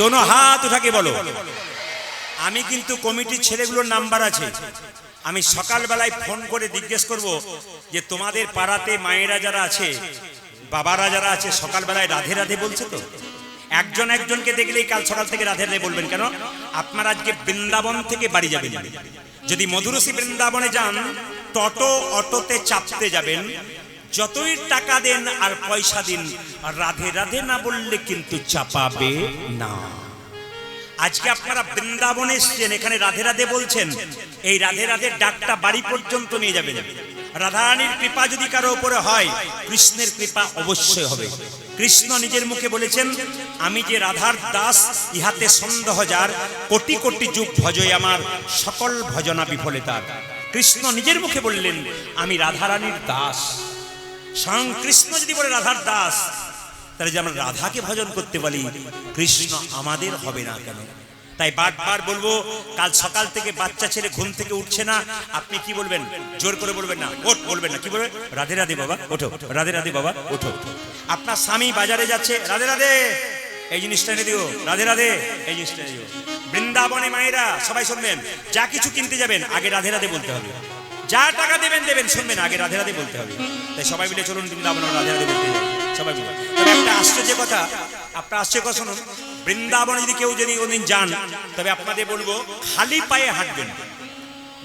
দোনো হাত উঠাকে বলো। আমি কিন্তু কমিটির ছেলেগুলোর নাম্বার আছে, আমি সকালবেলায় ফোন করে জিজ্ঞেস করব যে তোমাদের পাড়াতে মায়েরা যারা আছে, বাবারা যারা আছে, সকালবেলায় রাধে রাধে বলছে তো? একজন একজনকে দেখলেই কাল সকাল থেকে রাধে রাধে বলবেন। কেন? আপনারা আজকে বৃন্দাবন থেকে বাড়ি যাবেন, যদি মধুরসী বৃন্দাবনে যান টোটো অটোতে চাপতে যাবেন, যতই টাকা দেন আর পয়সা দিন, রাধে রাধে না বললে কিন্তু চাপাবে না। আজকে আপনারা বৃন্দাবনে এসছেন, এখানে রাধে রাধে বলছেন, এই রাধে রাধে ডাকটা বাড়ি পর্যন্ত নিয়ে যাবেন। রাধারানীর কৃপা যদি কারো উপরে হয়, কৃষ্ণের কৃপা অবশ্যই হবে। কৃষ্ণ নিজের মুখে বলেছেন, আমি যে রাধার দাস, ইহাতে সন্দেহ যার, কোটি কোটি যুগ ভজয় আমার, সকল ভজনা বিফলে তার। কৃষ্ণ নিজের মুখে বললেন, আমি রাধারানীর দাস। স্বয়ং কৃষ্ণ যদি বলে রাধার দাস, তাহলে যে আমরা রাধাকে ভজন করতে পারি, কৃষ্ণ আমাদের হবে না কেন? তাই বারবার বলবো, কাল সকাল থেকে বাচ্চা ছেলে ঘুম থেকে উঠছে না, আপনি কি বলবেন? জোর করে বলবেন না, ওঠ বলবেন না, কি বলবেন? রাধে রাধে বাবা ওঠো, রাধে রাধে বাবা ওঠো। আপনার স্বামী বাজারে যাচ্ছে, রাধে রাধে এই জিনিসটা এনে দিও, রাধে রাধে এই জিনিসটা এনে দিও। বৃন্দাবনে মায়েরা সবাই শুনবেন, যা কিছু কিনতে যাবেন আগে রাধে রাধে বলতে হবে, যা টাকা দেবেন শুনবেন আগে রাধে রাধে বলতে হবে। তাই সবাই মিলে চলুন বৃন্দাবনে রাধে রাধে বলতে হবে সবাই মিলে। তবে একটা আশ্চর্য কথা, আপনার আশ্চর্য কথা শুনুন, বৃন্দাবনে যদি কেউ যদি কোনদিন যান, তবে আপনাদের বলবো খালি পায়ে হাঁটবেন।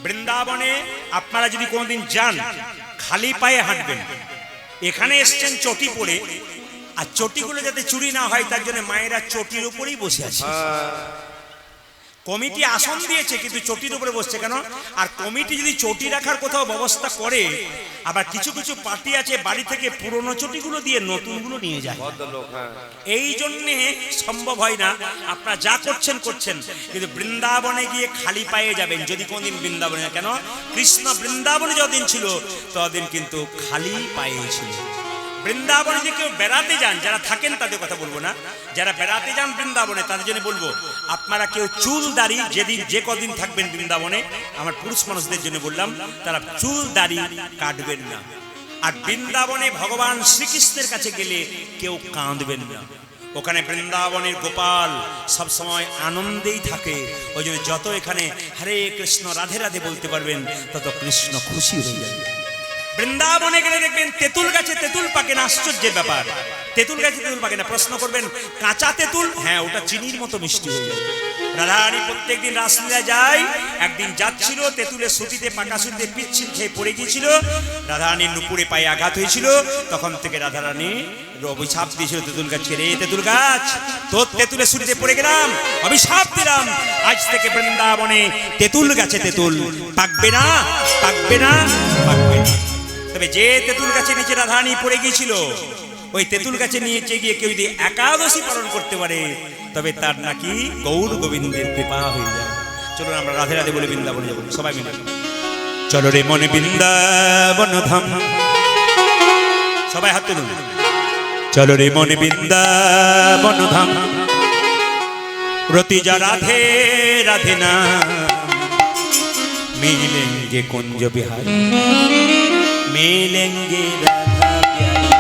বৃন্দাবনে আপনারা যদি কোনদিন যান, খালি পায়ে হাঁটবেন। এখানে এসছেন চটি পরে, আর চটিগুলো যাতে চুরি না হয় তার জন্য মায়েরা চটির উপরেই বসে আছে। কমিটি আসন দিয়েছে কিন্তু চটির উপরে বসছে কেন? আর কমিটি যদি চটি রাখার কোথাও ব্যবস্থা করে, আবার কিছু কিছু পার্টি আছে বাড়ি থেকে পুরনো চটিগুলো দিয়ে নতুনগুলো নিয়ে যায়, এই জন্যে সম্ভব হয় না। আপনারা যা করছেন করছেন, কিন্তু বৃন্দাবনে গিয়ে খালি পায়ে যাবেন যদি কোনদিন বৃন্দাবনে। কেন? কৃষ্ণ বৃন্দাবনে যতদিন ছিল ততদিন কিন্তু খালি পায়ে ছিল। বৃন্দাবনে যদি কেউ বেড়াতে যান, যারা থাকেন তাদের কথা বলবো না, যারা বেড়াতে যান বৃন্দাবনে তাদের জন্য বলবো, আপনারা কেউ চুল দাড়ি যেদিন যে কদিন থাকবেন বৃন্দাবনে, আমার পুরুষ মানুষদের জন্য বললাম, তারা চুল দাড়ি কাটবেন না। আর বৃন্দাবনে ভগবান শ্রীকৃষ্ণের কাছে গেলে কেউ কাঁদবেন না। ওখানে বৃন্দাবনের গোপাল সব সময় আনন্দেই থাকে, ওই জন্য যত এখানে হরে কৃষ্ণ রাধে রাধে বলতে পারবেন, তত কৃষ্ণ খুশি হয়ে যাবে। বৃন্দাবনে গেলে দেখবেন তেঁতুল গাছে তেঁতুল পাকে না, আশ্চর্যের ব্যাপার। তেঁতুল গাছে তেঁতুল পাকে না। প্রশ্ন করবেন কাঁচা তেঁতুল? হ্যাঁ, ওটা চিনির মতো মিষ্টি হয়ে যায়। রাধারানী প্রত্যেকদিন রাসলীলা যায়, একদিন যাচ্ছিল, তেঁতুলের সুতিতে পাকা সুতিতে পিচ্ছিল খেয়ে পড়ে গিয়েছিল, রাধারানীর নুপুরে পায়ে আঘাত হয়েছিল। তখন থেকে রাধারানী অভিশাপ দিয়েছিল তেঁতুল গাছকে, রে তেঁতুল গাছ, তোর তেঁতুলের সুতিতে পড়ে গেলাম, অভিশাপ দিলাম, আজ থেকে বৃন্দাবনে তেঁতুল গাছে তেঁতুল পাকবে না, পাকবে না, পাকবে না। তবে যে তেঁতুল গাছের নিচে রাধারানী পড়ে গিয়েছিল, ওই তেঁতুল গাছে নিচে গিয়ে কেউ যদি একাদশী পালন করতে পারে, তবে তার নাকি গৌর গোবিন্দের কৃপা হয়ে যায়। চলুন আমরা রাধে রাধে বলে বৃন্দাবনে যাবো সবাই মিলে। চলো রে মনে বৃন্দাবন ধাম, সবাই হাত তুলুন। চলো রে মনে বৃন্দাবন ধাম, রতি যা রাধে রাধে না, মিলেंगे कुंज बिहारी, मिलेंगे राधा प्यारी।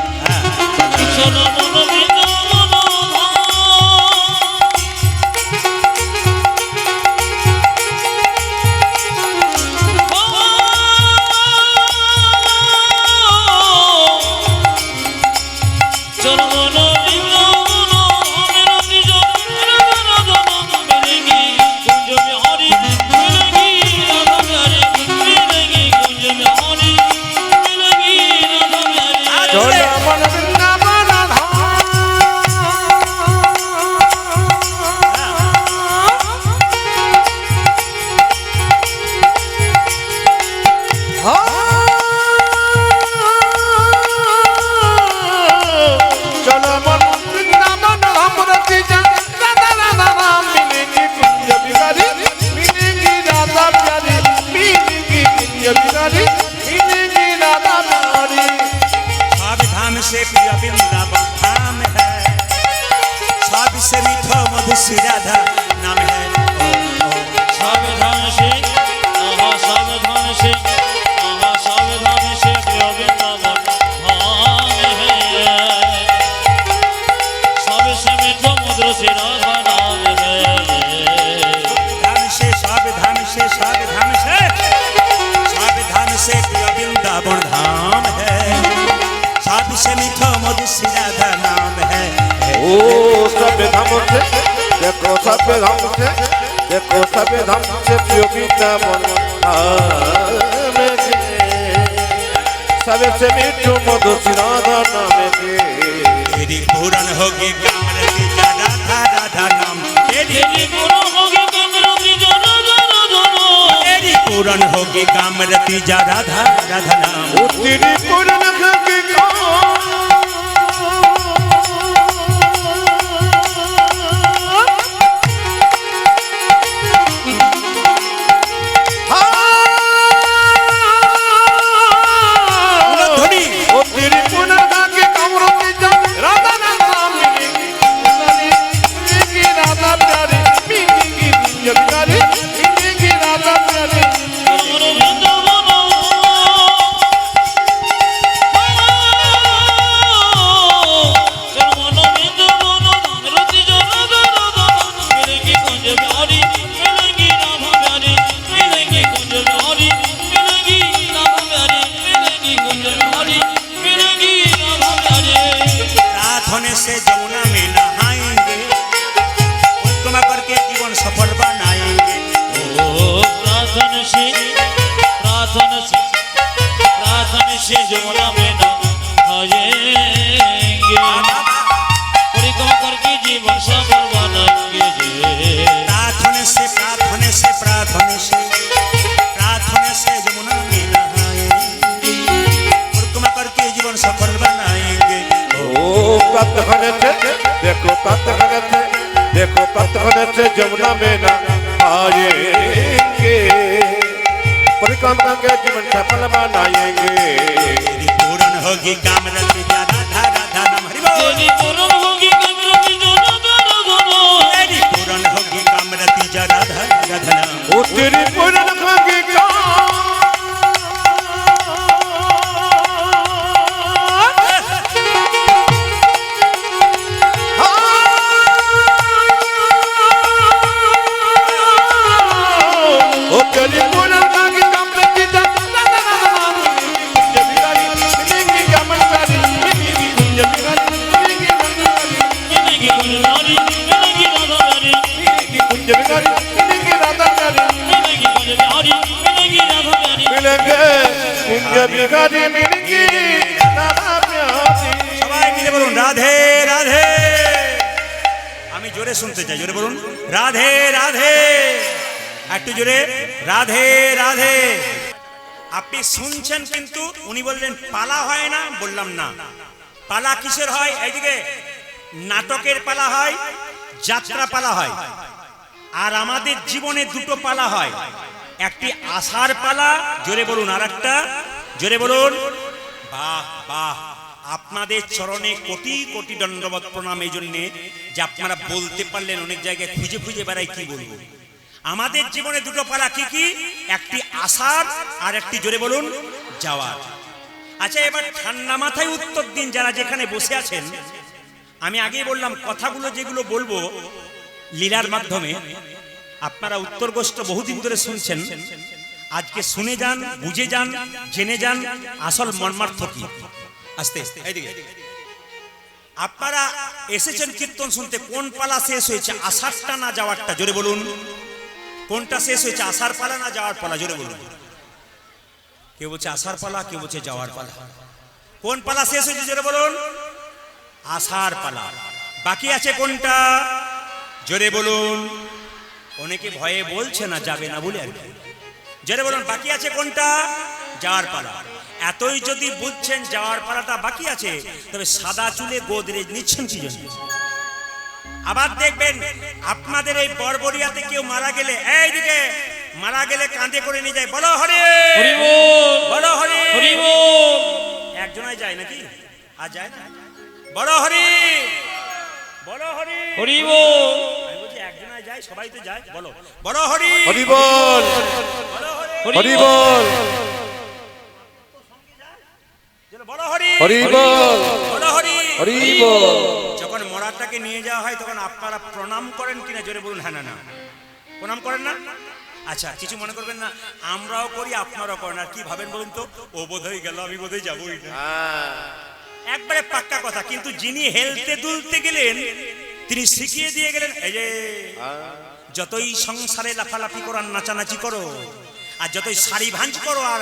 চলো মন বৃন্দাবন চলো মন বৃন্দাবন রতি যা রাধে মিলেंगे কুঞ্জ বিহারি, মিলেंगे রাধা প্যারি, মিলেंगे কুঞ্জ বিহারি, মিলেंगे রাধা প্যারি। से प्रिय वृंदावन धाम है, सबसे मीठा मधुर श्री राधा नाम है। सावधान से से मीठो मधु श्री राधा नाम है ओ सब धाम से देखो सब धाम से देखो सब धाम से प्रिय वृंदावन सबसे मीठो मधु श्री राधा नाम के तेरी पूरन होगी कामरती जा राधा राधा नाम तेरी पूरन होगी कामरती जा राधा राधा नाम तेरी पूरन होगी कामरती जा राधा राधा नाम ओ तेरी पूरन होगी से जमुना में नहाएंगे परिक्रमा करके जीवन सफल बनाएंगे ओ प्रार्थना से जमुना में नहाएंगे परिक्रमा करके जीवन सफल बनाएंगे प्रार्थना से जमुना में नहाएंगे परिक्रमा करके जीवन सफल बनाएंगे प्रार्थना से देखो प्रार्थना से जमुना में ना आएंगे परिक्रमा के जीवन सफल बनाएंगे तेरी पूरन होगी कामरती जा राधा राधा नाम हरि बोल तेरी पूरन होगी कामरती जा राधा राधा नाम तेरी पूरन होगी कामरती जा राधा राधा नाम ओ तेरी पूरन होगी সবাই মিলে বলুন রাধে রাধে আমি জোরে শুনতে চাই জোরে বলুন রাধে রাধে একটু জোরে রাধে রাধে আপনি শুনছেন কিন্তু উনি বললেন পালা হয় না বললাম না পালা কিসের হয় এইদিকে নাটকের পালা হয় যাত্রা পালা হয় আর আমাদের জীবনে দুটো পালা হয় একটি আশার পালা জোরে বলুন আর একটা জোরে বলুন বাহ বাহ আপনাদের চরণে কোটি কোটি দণ্ডবত প্রণাম এই জন্যে যে আপনারা বলতে পারলেন অনেক জায়গায় খুঁজে খুঁজে বেড়াই কি বলবো আমাদের জীবনে দুটো পালা কি কি একটি আসার আর একটি জোরে বলুন যাওয়ার আচ্ছা এবার ঠান্ডা মাথায় উত্তর দিন যারা যেখানে বসে আছেন আমি আগেই বললাম কথাগুলো যেগুলো বলবো লীলার মাধ্যমে আপনারা উত্তরগ্রস্ত বহুদিন ধরে শুনছেন আজকে শুনে যান বুঝে যান জেনে যান আসল মর্মার্থ কি আস্তে আস্তে এইদিকে আপনারা এসেছেন কীর্তন শুনতে কোন পালা শেষ হয়েছে আষাঢ়টা না যাওয়ারটা জোরে বলুন কোনটা শেষ হয়েছে আষাঢ় পালা না যাওয়ার পালা জোরে বলুন কেউ বলছে আষাঢ় পালা কেউ বলছে যাওয়ার পালা কোন পালা শেষ হয়েছে জোরে বলুন আষাঢ় পালা বাকি আছে কোনটা জোরে বলুন অনেকে ভয়ে বলছে না যাবে না বলে আর কি জোরে বলুন বাকি আছে কোনটা যাওয়ার পালা এতই যদি বুঝছেন যাওয়ার পালাটা বাকি আছে তবে সাদা চুলে গোদরেজ নিচ্ছেন কি জন্য আবার দেখবেন আপনাদের এই বড়বড়িয়াতে কেউ মারা গেলে এইদিকে মারা গেলে কাঁধে করে নিয়ে যায় বলো হরি বলো হরি একজনাই যায় নাকি আর যায় না বলো হরি বলো হরি হরি বল আমি বলছি একজনাই যায় সবাই তো যায় বলো বলো হরি হরি বল বলো হরি বল বলো হরি হরি বল বলো হরি হরি বল যখন মরাটাকে নিয়ে যাওয়া হয় তখন আপনারা প্রণাম করেন কিনা জোরে বলুন হ্যাঁ না না প্রণাম করেন না আচ্ছা কিছু মনে করবেন না আমরাও করি আপনারাও করেন আর কি ভাবেন বলুন তো ও বোধহয় গেল আমি বোধহয় যাবোই না একবারে পাক্কা কথা। কিন্তু যিনি হেলতে দুলতে গেলেন তিনি শিখিয়ে দিয়ে গেলেন, এই যে যতই সংসারে লাফালাফি করো আর নাচানাচি করো, আর যতই শাড়ি ভাঁজ করো আর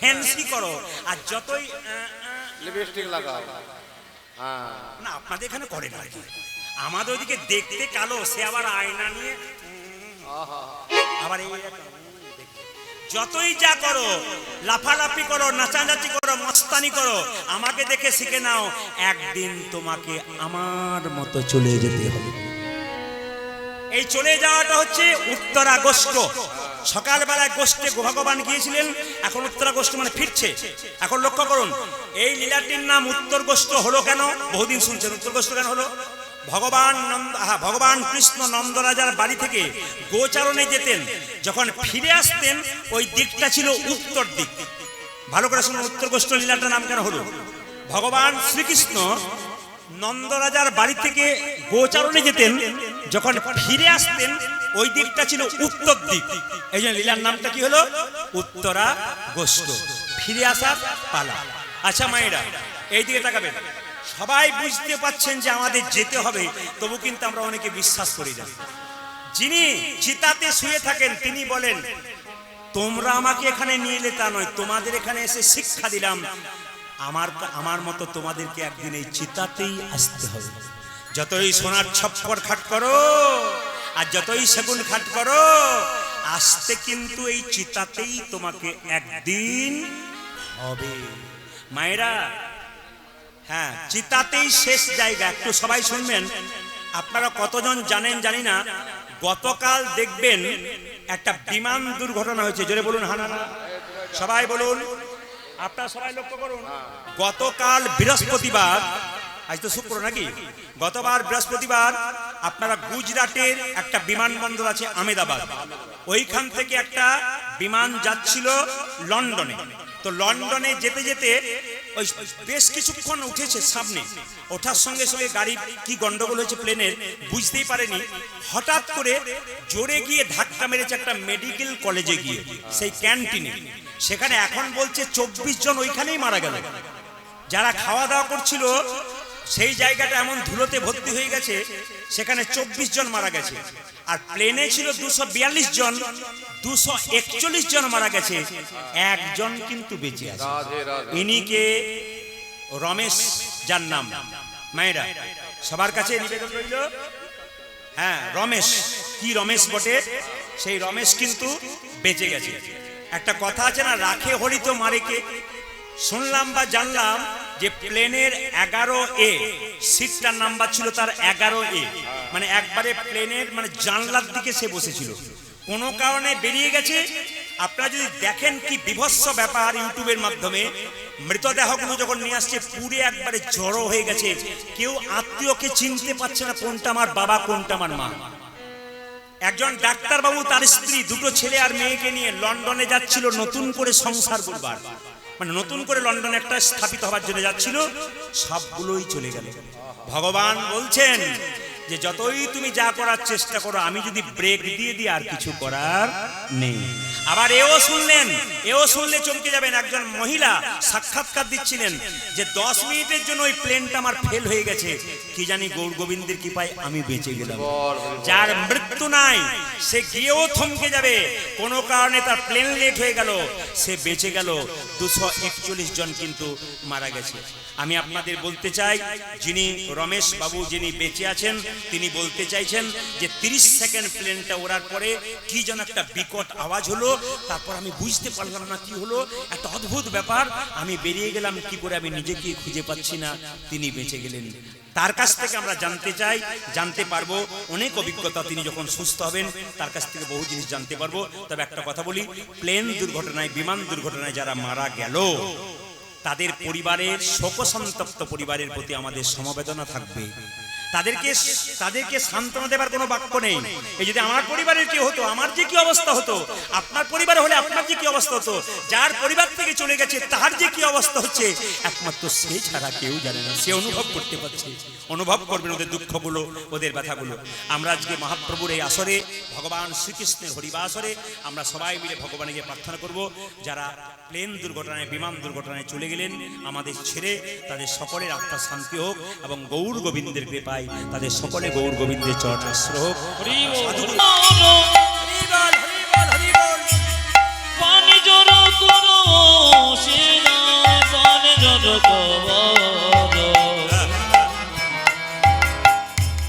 ফ্যান্সি করো, আর যতই লিপস্টিক লাগাও, না আপনাদের এখানে করে না, আমাদের ওইদিকে দেখতে কালো, সে আবার আয়না নিয়ে আবার এই যতই যা করো, লাফালাফি করো, নাচানাচি করো, মস্তানি করো, আমাকে দেখে শিখে নাও, একদিন তোমাকে আমার মতো চলে যেতে হবে। এই চলে যাওয়াটা হচ্ছে উত্তরা গোষ্ঠ। সকালবেলায় গোষ্ঠে ভগবান গিয়েছিলেন, এখন উত্তরা গোষ্ঠ মানে ফিরছে। এখন লক্ষ্য করুন, এই লীলাটির নাম উত্তর গোষ্ঠ হলো কেন? বহুদিন শুনছেন উত্তর গোষ্ঠ কেন হলো? ভগবান কৃষ্ণ নন্দরাজার বাড়ি থেকে গোচারণে যেতেন, যখন ফিরে আসতেন ওই দিকটা ছিল উত্তর দিক। ভালো করে শুনুন, উত্তর গোষ্ঠ লীলাটার নাম কেন হলো? ভগবান শ্রীকৃষ্ণ নন্দরাজার বাড়ি থেকে গোচারণে যেতেন, যখন ফিরে আসতেন ওই দিকটা ছিল উত্তর দিক। এই জন্য লীলার নামটা কি হলো? উত্তরা গোষ্ঠ, ফিরে আসার পালা। আচ্ছা মায়েরা, এই দিকে তাকাবেন। সবাই বুঝতে পাচ্ছেন যে আমাদের যেতে হবে, তবু কিন্তু আমরা অনেকে বিশ্বাস করি না। যিনি চিতাতে শুয়ে থাকেন তিনি বলেন, তোমরা আমাকে এখানে নিয়ে এলে তা নয়, তোমাদের এখানে এসে শিক্ষা দিলাম, আমার মতো তোমাদেরকে একদিন এই চিতাতেই আসতে হবে। যতই সোনার ছপ্পর খাট করো আর যতই সেগুন খাট করো, আসতে কিন্তু এই চিতাতেই তোমাকে একদিন হবে। মায়েরা, হ্যাঁ, চিতাতেই শেষ জায়গা। একটু সবাই শুনবেন। আপনারা কতজন জানেন জানি না, গতকাল দেখবেন একটা বিমান দুর্ঘটনা হয়েছে। জোরে বলুন হানা না, সবাই বলুন, আপনারা সবাই লক্ষ্য করুন। গতকাল বৃহস্পতিবার, আজ তো শুক্র নাকি, গতবার বৃহস্পতিবার আপনারা গুজরাটের একটা বিমানবন্দর আছে আহমেদাবাদ, ওইখান থেকে একটা বিমান যাচ্ছিল লন্ডনে। তো লন্ডনে যেতে যেতে ওই বেশ কিছুক্ষণ উঠেছে সামনে, ওঠার সঙ্গে সঙ্গে গাড়ি কি গন্ডগোল হয়েছে প্লেনের বুঝতেই পারেনি, হঠাৎ করে জোরে গিয়ে ধাক্কা মেরেছে একটা মেডিকেল কলেজে গিয়ে, সেই ক্যান্টিনে। সেখানে এখন বলছে 24 জন ওইখানেই মারা গেল। যারা খাওয়া দাওয়া করছিল সেই জায়গাটা এমন ধুলোতে ভর্তি হয়ে গেছে, সেখানে 24 জন মারা গেছে। আর প্লেনে ছিল 242 জন, 241 জন মারা গেছে, একজন কিন্তু বেঁচে আছে। ইনিকে রমেশ, যার নাম। মায়েরা, সবার কাছে নিবেদন রইল, হ্যাঁ রমেশ, কি রমেশ বটে, সেই রমেশ কিন্তু বেঁচে গেছে। একটা কথা আছে না, রাখে হরি তো মারে কে। শুনলাম বা জানলাম যে প্লেনের 11A সিটটার নাম্বার ছিল তার 11A, মানে একবারে প্লেনের মানে জানলার দিকে সে বসেছিল, কোনো কারণে বেরিয়ে গেছে। আপনারা যদি দেখেন কি বিভৎস ব্যাপার ইউটিউবের মাধ্যমে, মৃতদেহগুলো যখন নিয়ে আসছে পুরে একবারে জড়ো হয়ে গেছে, কেউ আত্মীয়কে চিনতে পারছে না কোনটা আমার বাবা কোনটা আমার মা। একজন ডাক্তার বাবু তার স্ত্রী, দুটো ছেলে আর মেয়েকে নিয়ে লন্ডনে যাচ্ছিল নতুন করে সংসার করবার, মানে নতুন করে লন্ডনে একটা স্থাপিত হওয়ার জন্য যাচ্ছিল, সবগুলোই চলে গেল। ভগবান বলছেন যে যতই তুমি যা করার চেষ্টা করো, আমি যদি ব্রেক দিয়ে দিই আর কিছু করার নেই। আবার এও শুনলে চমকে যাবেন। একজন মহিলা সাক্ষাৎকার দিচ্ছিলেন যে 10 মিনিটের জন্য ওই প্লেনটা আমার ফেল হয়ে গেছে, কি জানি গৌর গোবিন্দের কৃপায় আমি বেঁচে গেলাম। যার মৃত্যু নাই সে গিয়েও থমকে যাবে, কোনো কারণে তার প্লেন লেট হয়ে গেল, সে বেঁচে গেল। 241 জন কিন্তু মারা গেছে। আমি আপনাদের বলতে চাই, যিনি রমেশ বাবু যিনি বেঁচে আছেন, তিনি বলতে চাইছেন যে 30 সেকেন্ড প্লেনটা ওড়ার পরে কি যেন একটা বিকট আওয়াজ হলো, তারপর আমি বুঝতে পারলাম না কি হলো, একটা অদ্ভুত ব্যাপার, আমি বেরিয়ে গেলাম কি করে আমি নিজেকে খুঁজে পাচ্ছি না, তিনি বেঁচে গেলেন। তার কাছ থেকে আমরা জানতে পারবো অনেক অভিজ্ঞতা। তিনি যখন সুস্থ হবেন তার কাছ থেকে বহু জিনিস জানতে পারবো। তবে একটা কথা বলি, প্লেন দুর্ঘটনায়, বিমান দুর্ঘটনায় যারা মারা গেল তাদের পরিবারের, শোকসন্তপ্ত পরিবারের প্রতি আমাদের সমবেদনা থাকবে। তাদেরকে সান্ত্বনা দেবার কোনো বাক্য নেই। এই যদি আমার পরিবারের কি হতো, আমার যে কি অবস্থা হতো, আপনার পরিবার হলে আপনার যে কি অবস্থা হতো, যার পরিবার থেকে চলে গেছে তার যে কি অবস্থা হচ্ছে, একমাত্র সে ছাড়া কেউ জানে না। সে অনুভব করতে পারছে, অনুভব করবেন ওদের দুঃখগুলো, ওদের ব্যথাগুলো। আমরা আজকে মহাপ্রভুর এই আসরে, ভগবান শ্রীকৃষ্ণের হরিবাসরে আমরা সবাই মিলে ভগবানকে প্রার্থনা করব, যারা প্লেন দুর্ঘটনায়, বিমান দুর্ঘটনায় চলে গেলেন আমাদের ছেড়ে, তাদের সকলের আত্মার শান্তি হোক এবং গৌর গোবিন্দের কৃপায় তাদের সকলে গৌর গোবিন্দের চরণাশ্রয় হোক। হরি বল, সাধু- হরি বল। হরি বল, হরি বল, হরি বল। পানি জড় করো শিরা, পানি জড় করো,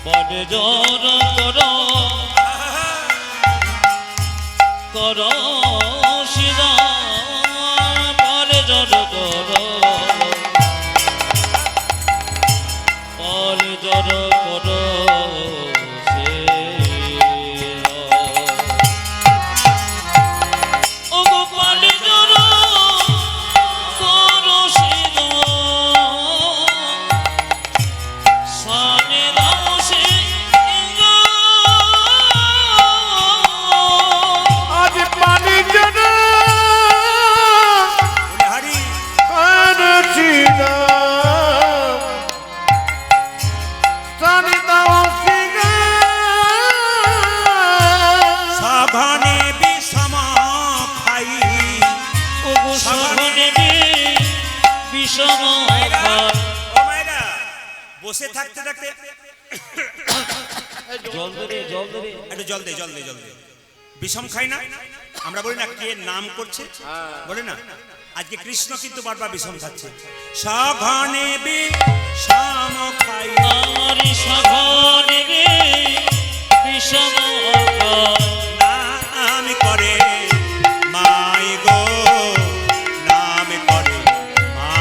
পানি জড় করো, করো শিরা, পানি জড় করো, পানি জড় করো শিরা। ও গোপাল জড় করো শিরা, সানে দাও শিরা। আজ পানি জন্য বলে হরি কানছি না সানি দাও সিগা সাধনে বিষম খাই। ও গো সাধনে বিষম খাই। ও মায়েরা, বসে থাকতে থাকতে জল দে রে, জল দে রে। একটু জল দে, জল দে, জল দে। বিষম খাই না, আমরা বলি না কে নাম করছে, বলে না। আজকে কৃষ্ণ কিন্তু বারবার বিষম খাচ্ছে। সাধনে বিষম খাই, আমার সাধনে বিষম খাই। নাম করে মাই গো, নাম করে মা।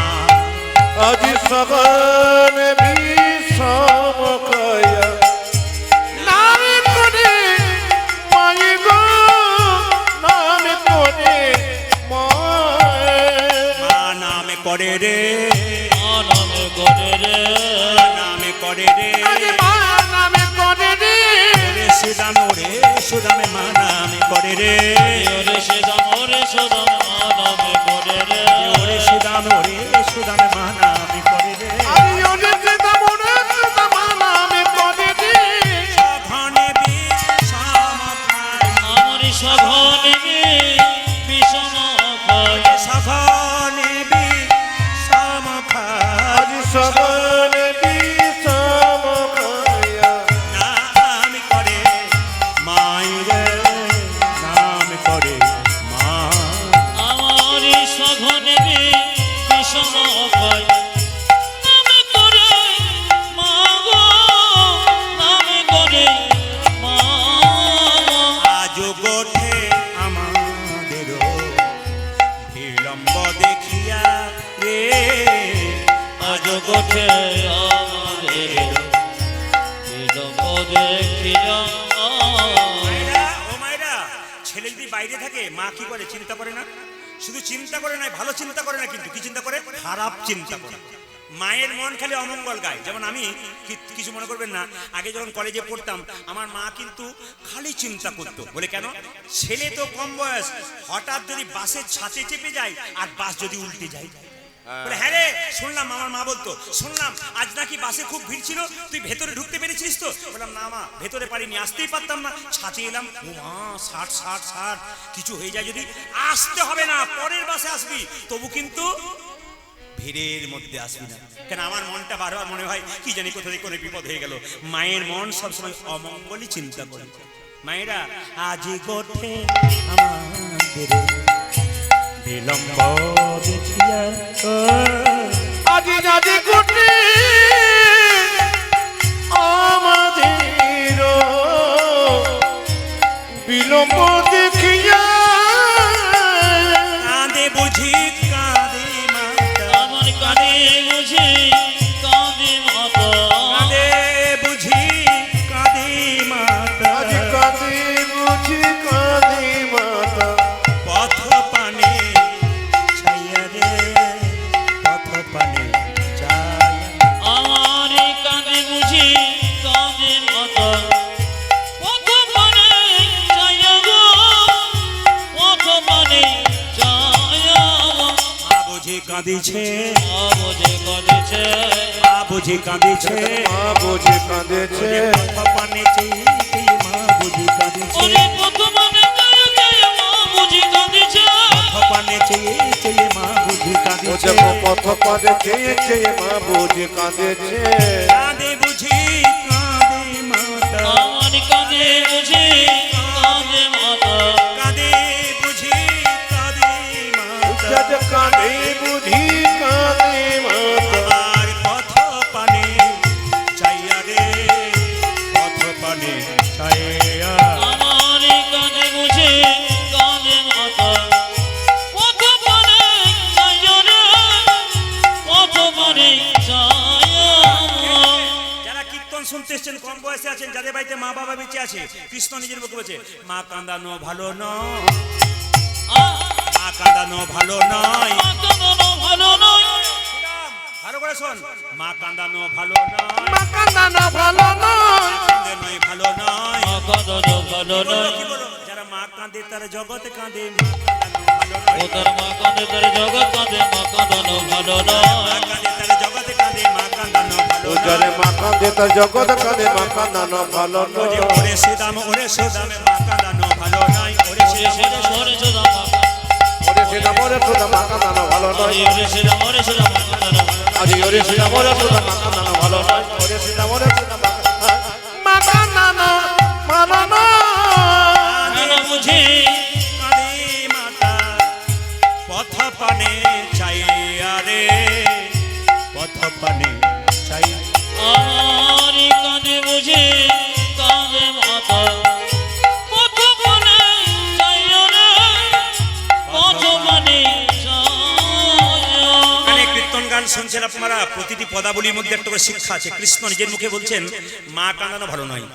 আজ সগন বিষম খায়া নাম করে মাই গো নাম করে মা নাম করে রে, নাম করে রে, নাম করে রে। নামে করে রে ওরে সুদামে, ওরে সুদামে মা নাম করে রে। ওরে সেদাম, ওরে সদাম, নাম করে রে। ওরে সুদামে, ওরে সুদামে মা নাম করে রে। আমি ওদেরকে দামনে নামে করে রে সাধনে বিষম খাই, আমার সাধনে বিষম খাই। সাধনে বিষম খাই। আজ সগন বিষম খায়া নাম করে মাই রে, নাম করে মা। আমার সাধনে বিষম খাই। নাম করে মা গো, নাম করে মা। আজ গোঠে আমাদের বিলম্ব দেখিয়া রে। আজ গোঠে আমাদের বিলম্ব দেখিয়া। মায়েরা, ও মায়েরা, ছেলে যদি বাইরে থাকে মা কি করে, চিন্তা করে না? শুধু চিন্তা করে না, ভালো চিন্তা করে না, কিন্তু কি চিন্তা করে, খারাপ চিন্তা করে। মায়ের মন খালি অমঙ্গল গায়। যেমন আমি কিছু মনে করবেন না, আগে যখন কলেজে পড়তাম আমার মা কিন্তু খালি চিন্তা করতো। বলে কেন? ছেলে তো কম বয়স, হঠাৎ যদি বাসের ছাতে চেপে যায় আর বাস যদি উল্টে যায়। বলে হ্যাঁ রে, শুনলাম, আমার মা বলতো, শুনলাম আজ নাকি বাসে খুব ভিড় ছিল, তুই ভেতরে ঢুকতে পেরেছিস তো? বললাম না মা, ভেতরে পারিনি, আসতেই পারতাম না, ছাতে এলাম। ও মা, 60 কিছু হয়ে যায় যদি? আসতে হবে না, পরের বাসে আসবি, তবু কিন্তু ভিড়ের মধ্যে আসবি না। কেন? আমার মনটা বারবার মনে হয় কি জানি কোথা থেকে কোনো বিপদ হয়ে গেল। মায়ের মন সবসময় অমঙ্গলই চিন্তা করে। মায়েরা, আজি গোঠে আমাদের বিলম্ব দেখিয়া, আজি আজি কোটে আমাদের বিলম্ব দেখিয়া কাঁদে বুঝি কাঁদে মাতা, আমার কানে বুঝি কাঁদে মাতা। কাঁদে বুঝি কাঁদে মাতা। আজ কাঁদে বুঝি কাঁদে মাতা পথ পানে ছাইয়া রে, পথ কাঁদিছে মা বুঝি কাঁদিছে মা বুঝি কাঁদিছে মা বুঝি কাঁদেছে পথ পানে চেয়ে চেয়ে মা বুঝি কাঁদিছে ওরে বর্তমানে মা বুঝি কাঁদিছে পথ পানে চেয়ে চেয়ে মা বুঝি ও কাঁদিছে দেখো পথ পানে চেয়ে চেয়ে মা বুঝি কাঁদেছে কাঁদে বুঝি কাঁদে মাতা আমার কাঁদে বুঝি কাঁদে মাতা কাঁদে বুঝি কাঁদে মাতা যদ কাঁদে বুঝি কাঁদে মাতা আর পথ পানে চাইয়া রে পথ পানে চাইয়া আমার কাঁদে বুঝি কাঁদে মাতা পথ পানে চাইয়া রে পথ পানে চাইয়া যারা কীর্তন শুনতে এসেছেন কম বয়সে আছেন যাদের বাড়িতে মা বাবা বেঁচে আছে কৃষ্ণ নিজের মুখে বলছে মা কাঁদানো ভালো নয় মা কাঁদানো ভালো নয় ভালো নয় ভালো করে শোন মা কাঁদানো ভালো নয় মা কাঁদানো ভালো নয় কাঁদে নয় ভালো নয় মা কাঁদানো ভালো নয় কি বলো যারা মা কাঁদে তারা জগৎ কাঁদে মা কাঁদানো ভালো নয় ও তার মা কাঁদে তার জগৎ কাঁদে মা কাঁদানো ভালো মা নয় কাঁদে তারা জগৎ কাঁদে মা কাঁদানো ভালো ও নয় যারে মা কাঁদে তার জগৎ কাঁদে মা কাঁদানো ভালো ওরে নয় ওরে সুদামে মা কাঁদানো ভালো নয় ওরে ওরে সেরা ওরে সুদা মা ওরে সীতা মোরে সুদা মা কাঁদানো ভালো নয় ওরে সেরা ওরে সুদা মা কাঁদানো আজি ওরে সীতা মোরে সুদা মা কাঁদানো ভালো নয় ওরে সীতা মোরে সুদা মা কাঁদানো ভালো নয় ভালো বুঝি কাঁদে মাতা পথ পানে চাইয়া রে পথ পানে চাই আমার কাঁদে বুঝি কাঁদে মাতা পথ পানে চাইয়া রে পথ পানে চাইয়া এখানে কীর্তন গান শুনছেন আপনারা প্রতিটি পদাবলীর মধ্যে একটা করে শিক্ষা আছে কৃষ্ণ নিজের মুখে বলছেন মা কাঁদানো ভালো নয়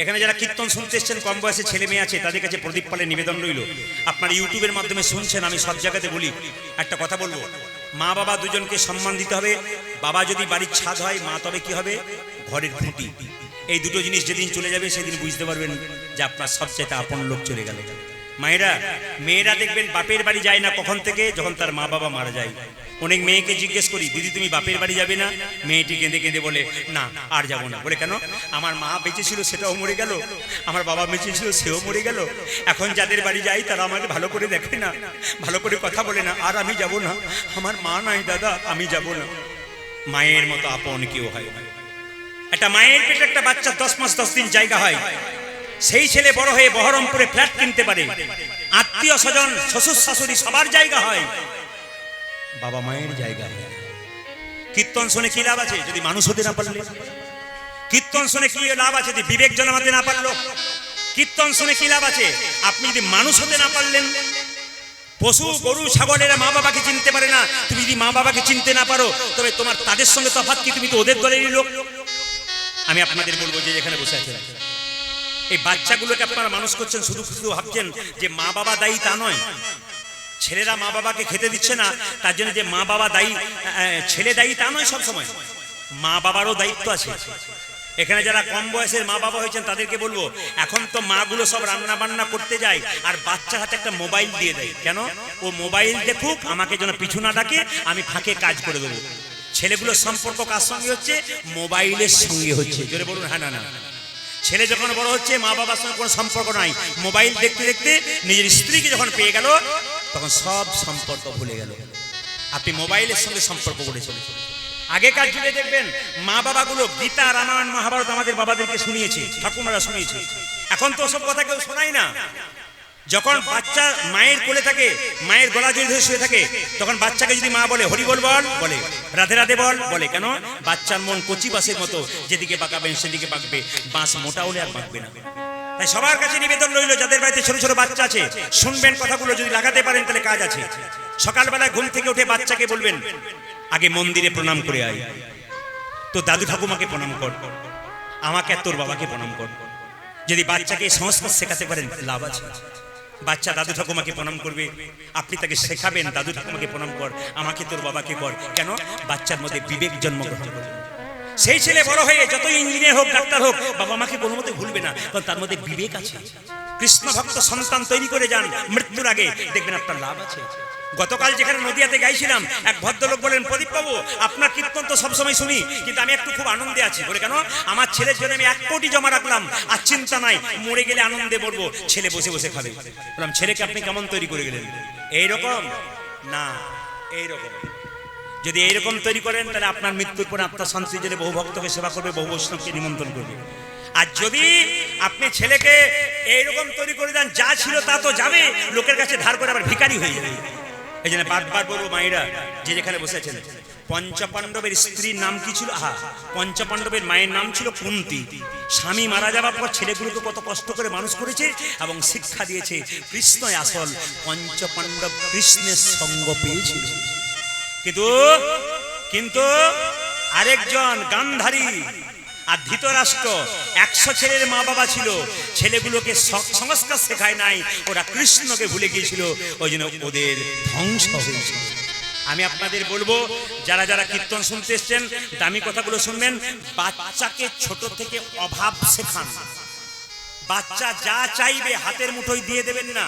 এখানে যারা কীর্তন শুনতে এসেছেন কম বয়সে ছেলে মেয়ে আছে তাদের কাছে প্রদীপ পালের নিবেদন রইল আপনারা ইউটিউবের মাধ্যমে শুনছেন আমি সব জায়গাতে বলি একটা কথা বলবো মা বাবা দুজনকে সম্মান দিতে হবে বাবা যদি বাড়ির ছাদ হয় মা তবে কি হবে ঘরের খুঁটি এই দুটো জিনিস যেদিন চলে যাবে সেদিন বুঝতে পারবেন যে আপনার সবচেয়ে আপন লোক চলে গেল মায়েরা মেয়েরা দেখবেন বাপের বাড়ি যায় না কখন থেকে যখন তার মা বাবা মারা যায় অনেক মেয়েকে জিজ্ঞেস করি দিদি তুমি বাপের বাড়ি যাবে না মেয়েটি কেঁদে কেঁদে বলে না আর যাবো না বলে কেন আমার মা বেঁচে ছিল সেটাও মরে গেল আমার বাবা বেঁচে ছিল সেও মরে গেল এখন যাদের বাড়ি যাই তারা আমাকে ভালো করে দেখে না ভালো করে কথা বলে না আর আমি যাব না আমার মা নাই দাদা আমি যাব না মায়ের মতো আপন কেউ হয় না একটা মায়ের পেটে একটা বাচ্চা 10 মাস 10 দিন জায়গা হয় সেই ছেলে বড় হয়ে বহরমপুরে ফ্ল্যাট কিনতে পারে আত্মীয় স্বজন শ্বশুর শাশুড়ি সবার জায়গা হয় বাবা মায়ের জায়গা হয় কীর্তন শুনে কি লাভ আছে যদি মানুষ হতে না পারলে কীর্তন শুনে কি লাভ আছে যদি বিবেক জন্মাতে না পারলো কীর্তন শুনে কি লাভ আছে আপনি যদি মানুষ হতে না পারলেন পশু গরু ছাগলেরা মা বাবাকে চিনতে পারে না তুমি যদি মা বাবাকে চিনতে না পারো তবে তোমার তাদের সঙ্গে তফাৎ কি তুমি তো ওদের দলেরই লোক আমি আপনাদের বলবো যে এখানে বসে আছেন এই বাচ্চাগুলোকে আপনারা মানুষ করছেন শুধু শুধু ভাবছেন যে মা বাবা দায়ী তা নয় ছেলেরা মা বাবাকে খেতে দিচ্ছে না তার জন্য যে মা বাবা দায়ী ছেলে দায়ী তা নয় সব সময় মা বাবারও দায়িত্ব আছে এখানে যারা কম বয়সের মা বাবা হয়েছেন তাদেরকে বলবো এখন তো মাগুলো সব রান্না বান্না করতে যায় আর বাচ্চার হাতে একটা মোবাইল দিয়ে দেয় কেন ও মোবাইল দেখুক আমাকে যেন পিছু না ডাকে আমি ফাঁকে কাজ করে দেবো ছেলেগুলোর সম্পর্ক কার সঙ্গে হচ্ছে মোবাইলের সঙ্গে হচ্ছে জোরে বলুন হ্যাঁ না না ছেলে যখন বড় হচ্ছে মা বাবার সঙ্গে কোনো সম্পর্ক নাই মোবাইল দেখতে দেখতে নিজের স্ত্রীকে যখন পেয়ে গেল তখন সব সম্পর্ক ভুলে গেল আপনি মোবাইলের সঙ্গে সম্পর্ক করেছেন আগেকার যুগে দেখবেন মা বাবাগুলো গীতা রামায়ণ মহাভারত আমাদের বাবাদেরকে শুনিয়েছে ঠাকুমারা শুনিয়েছে এখন তো সব কথা কেউ শোনায় না যখন বাচ্চা মায়ের কোলে থাকে মায়ের গলা জড়িয়ে ধরে শুয়ে থাকে তখন বাচ্চাকে যদি মা বলে হরি বল বল বলে রাধে রাধে বল বলে কেন বাচ্চার মন কচি বাঁশের মতো যেদিকে বাঁকাবেন সেদিকে বাঁকবে বাঁশ মোটা হলে আর বাঁকবে না তাই সবার কাছে নিবেদন রইল যাদের বাড়িতে ছোট ছোট বাচ্চা আছে শুনবেন কথাগুলো যদি লাগাতে পারেন তাহলে কাজ আছে সকালবেলা ঘুম থেকে উঠে বাচ্চাকে বলবেন আগে মন্দিরে প্রণাম করে আয় তো দাদু ঠাকুমাকে প্রণাম কর আমাকে আর তোর বাবাকে প্রণাম কর যদি বাচ্চাকে সংস্কার শেখাতে পারেন লাভ আছে বাচ্চা দাদু ঠাকুমাকে প্রণাম করবে আপনি তাকে শেখাবেন দাদু ঠাকুমাকে প্রণাম কর আমাকে তোর বাবাকে কর কেন বাচ্চার মধ্যে বিবেক জন্মগ্রহণ করবে সেই ছেলে বড় হয়ে যতই ইঞ্জিনিয়ার হোক ডাক্তার হোক বাবা মাকে কোনো মতে ভুলবে না কারণ তার মধ্যে বিবেক আছে কৃষ্ণ ভক্ত সন্তান তৈরি করে যান মৃত্যুর আগে দেখবেন আপনার লাভ আছে গতকাল যেখানে নদিয়াতে গাইছিলাম, এক ভদ্রলোক বলেন, প্রদীপ বাবু আপনার কীর্তন তো সবসময় শুনি, কিন্তু আমি একটু খুব আনন্দে আছি। বলে কেন? আমার ছেলের জন্য আমি 1 কোটি জমা রাখলাম, আর চিন্তা নাই, মরে গেলে আনন্দে মরবো, ছেলে বসে বসে খাবে। বললাম, ছেলেকে আপনি কেমন তৈরি করে গেলেন? এইরকম না, এইরকম। যদি এইরকম তৈরি করেন তাহলে আপনার মৃত্যুর পর আপনার শান্তির জন্য বহু ভক্তকে সেবা করবে, বহু বৈষ্ণবকে নিমন্ত্রণ করবে। আর যদি আপনি ছেলেকে এইরকম তৈরি করে দেন, যা ছিল তা তো যাবে, লোকের কাছে ধার করে আবার ভিখারি হয়ে যাবে। এই জন্য বারবার বলবো, মায়েরা যে যেখানে বসেছেন, পঞ্চপাণ্ডবের স্ত্রীর নাম কি ছিল? পঞ্চপাণ্ডবের মায়ের নাম ছিল কুন্তী। স্বামী মারা যাওয়ার পর ছেলেগুলোকে কত কষ্ট করে মানুষ করেছে এবং শিক্ষা দিয়েছে। কৃষ্ণই আসল, পঞ্চপাণ্ডব কৃষ্ণের সঙ্গ পেয়েছিল। কিন্তু আরেকজন গান্ধারী আর ধৃতরাষ্ট্র, 100 ছেলের মা বাবা ছিল, ছেলেগুলোকে সংস্কার শেখায় নাই, ওরা কৃষ্ণকে ভুলে গিয়েছিল, ওই জন্য ওদের ধ্বংস হয়েছে। আমি আপনাদের বলবো, যারা যারা কীর্তন শুনতে এসছেন, দামি কথাগুলো শুনবেন। বাচ্চাকে ছোট থেকে অভাব শেখান। বাচ্চা যা চাইবে হাতের মুঠোয় দিয়ে দেবেন না।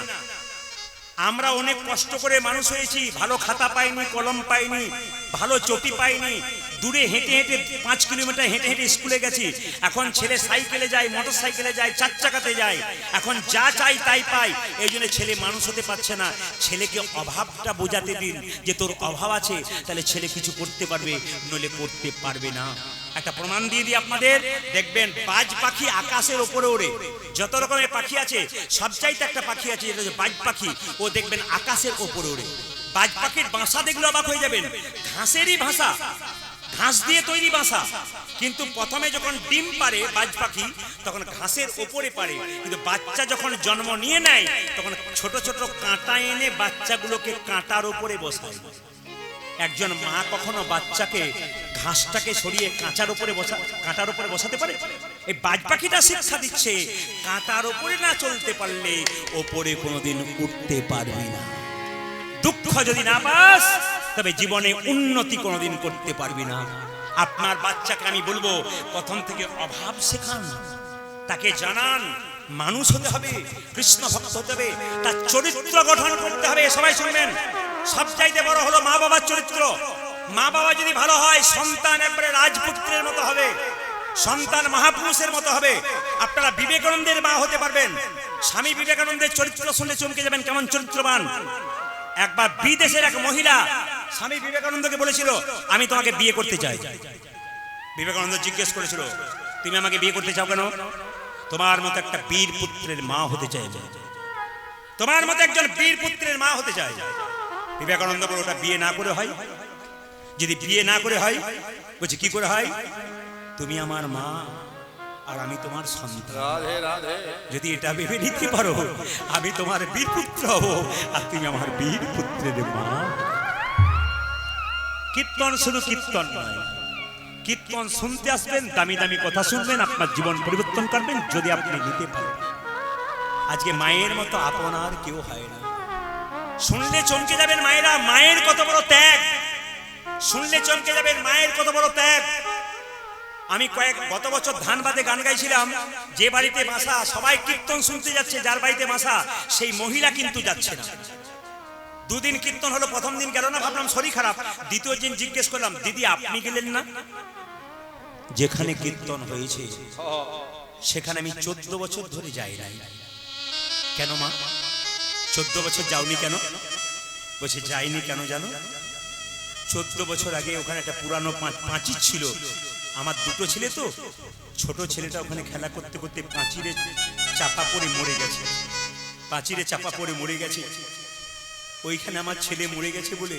আমরা অনেক কষ্ট করে মানুষ হয়েছি, ভালো খাতা পাইনি, কলম পাইনি, ভালো চটি পাইনি, দূরে হেঁটে হেঁটে 5 কিলোমিটার হেঁটে হেঁটে স্কুলে গেছি। এখন ছেলে সাইকেলে যায়, মোটর সাইকেলে যায়, 4 চাকাতে যায়, এখন যা চাই তাই পাই। এই জন্য ছেলে মানুষ হতে পারছে না। ছেলেকে অভাবটা বোঝাতে দিন, যে তোর অভাব আছে, তাহলে ছেলে কিছু করতে পারবে, নইলে করতে পারবে না। একটা প্রমাণ দিয়ে দিই আপনাদের, দেখবেন বাজ পাখি আকাশের ওপরে ওড়ে। যত রকমের পাখি আছে, সবচাইতে একটা পাখি আছে যেটা হচ্ছে বাজ পাখি, ও দেখবেন আকাশের ওপরে ওড়ে। বাজ পাখির বাসা দেখলে অবাক হয়ে যাবেন, ঘাসেরই ভাষা, ঘাস দিয়ে তৈরি বাসা। কিন্তু প্রথমে যখন ডিম পারে বাজ পাখি, তখন ঘাসের ওপরে পারে। কিন্তু বাচ্চা যখন জন্ম নিয়ে নেয়, তখন ছোট ছোট কাঁটা এনে বাচ্চাগুলোকে কাঁটার ওপরে বসায়। একজন মা কখনো বাচ্চাকে ঘাসটাকে সরিয়ে কাঁটার উপরে বসাতে পারে? এই বাজ পাখিটা শিক্ষা দিচ্ছে, কাঁটার উপরে না চলতে পারলে ওপরে কোনোদিন উঠতে পারবি না। দুঃখ যদি না পাস, তবে জীবনে উন্নতি কোনোদিন করতে পারবি না। আপনার বাচ্চাকে আমি বলবো, প্রথম থেকে অভাব শেখান, তাকে জানান মানুষ হতে হবে, কৃষ্ণ ভক্ত হতে হবে, তার চরিত্র গঠন করতে হবে। সবাই শুনবেন, সবচাইতে বড় হলো মা বাবার চরিত্র। মা বাবা যদি ভালো হয়, সন্তান একবারে রাজপুত্রের মতো হবে, সন্তান মহাপুরুষের মতো হবে। আপনারা বিবেকানন্দের মা হতে পারবেন। স্বামী বিবেকানন্দের চরিত্র শুনলে চমকে যাবেন, কেমন চরিত্রবান। একবার বিদেশের এক মহিলা স্বামী বিবেকানন্দকে বলেছিল, আমি তোমাকে বিয়ে করতে চাই। বিবেকানন্দ জিজ্ঞেস করেছিল, তুমি আমাকে বিয়ে করতে চাও কেন? তোমার মতো একটা বীর পুত্রের মা হতে চাই, তোমার মতো একজন বীর পুত্রের মা হতে চাই। বিবেকানন্দ বলে, ওটা বিয়ে না করে হয়? যদি বিয়ে না করে হয়, বলছে কি করে হয়? তুমি আমার মা আর আমি তোমার সন্তান। রাধে রাধে। যদি এটা ভেবে নিতে পারো, আমি তোমার বীর পুত্র হব আর তুমি আমার বীর পুত্রের মা। কীর্তন শুধু কীর্তন নয়, কীর্তন শুনতে আসবেন, দামি দামি কথা শুনবেন, আপনার জীবন পরিবর্তন করবেন যদি আপনি নিতে পারেন। আজকে মায়ের মতো আপনার কেউ হয় না। শুনলে চমকে যাবেন মায়েরা, মায়ের কত বড় ত্যাগ। শুনলে চমকে যাবেন মায়ের কত বড় ত্যাগ। আমি গত বছর ধানবাদে গান গাইছিলাম, যে বাড়িতে বাসা সবাই কীর্তন শুনতে যাচ্ছে, যার বাড়িতে বাসা সেই মহিলা কিন্তু যাচ্ছে না। 2 দিন কীর্তন হলো, প্রথম দিন গেল না, ভাবলাম শরীর খারাপ। দ্বিতীয় দিন জিজ্ঞেস করলাম, দিদি আপনি গেলেন না? যেখানে কীর্তন হয়েছে সেখানে আমি 14 বছর ধরে যাই নাই। কেন মা, 14 বছর যাওনি কেন? বলছে যাইনি কেন জানো? 14 বছর আগে ওখানে একটা পুরানো পাঁচির ছিল, আমার 2টো ছেলে তো, ছোট ছেলেটা ওখানে খেলা করতে করতে পাঁচিরে চাপা পড়ে মরে গেছে। পাঁচিরে চাপা পড়ে মরে গেছে, ওইখানে আমার ছেলে মরে গেছে বলে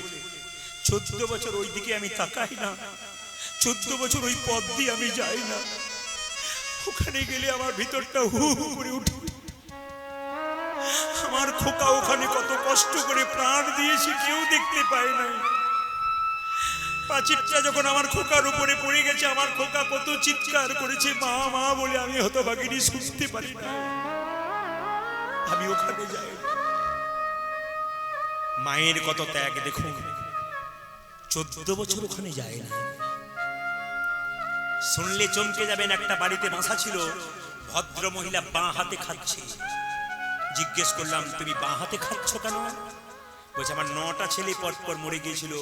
14 বছর ওই দিকে আমি তাকাই না, 14 বছর ওই পথ দিয়ে আমি যাই না। ওখানে গেলে আমার ভিতরটা হু হু করে উঠে। আমার খোকা ওখানে কত কষ্ট করে প্রাণ দিয়েছে, কেউ দেখতে পায় না। পাঁচিরটা যখন আমার খোকার উপরে পড়ে গেছে, আমার খোকা কত চিৎকার করেছে মা মা বলে, আমি হতভাগিনী শুনতে পারি না। আমি ওখানে যাই। মায়ের কত ত্যাগ দেখুন, 14 বছর ওখানে যায় না। শুনলে চমকে যাবেন, একটা বাড়িতে বাসা ছিল, ভদ্র মহিলা বাঁ হাতে খাচ্ছে। জিজ্ঞেস করলাম, তুমি বাঁ হাতে খাচ্ছ কেন? বলছে আমার 9টা ছেলে পর মরে গিয়েছিল,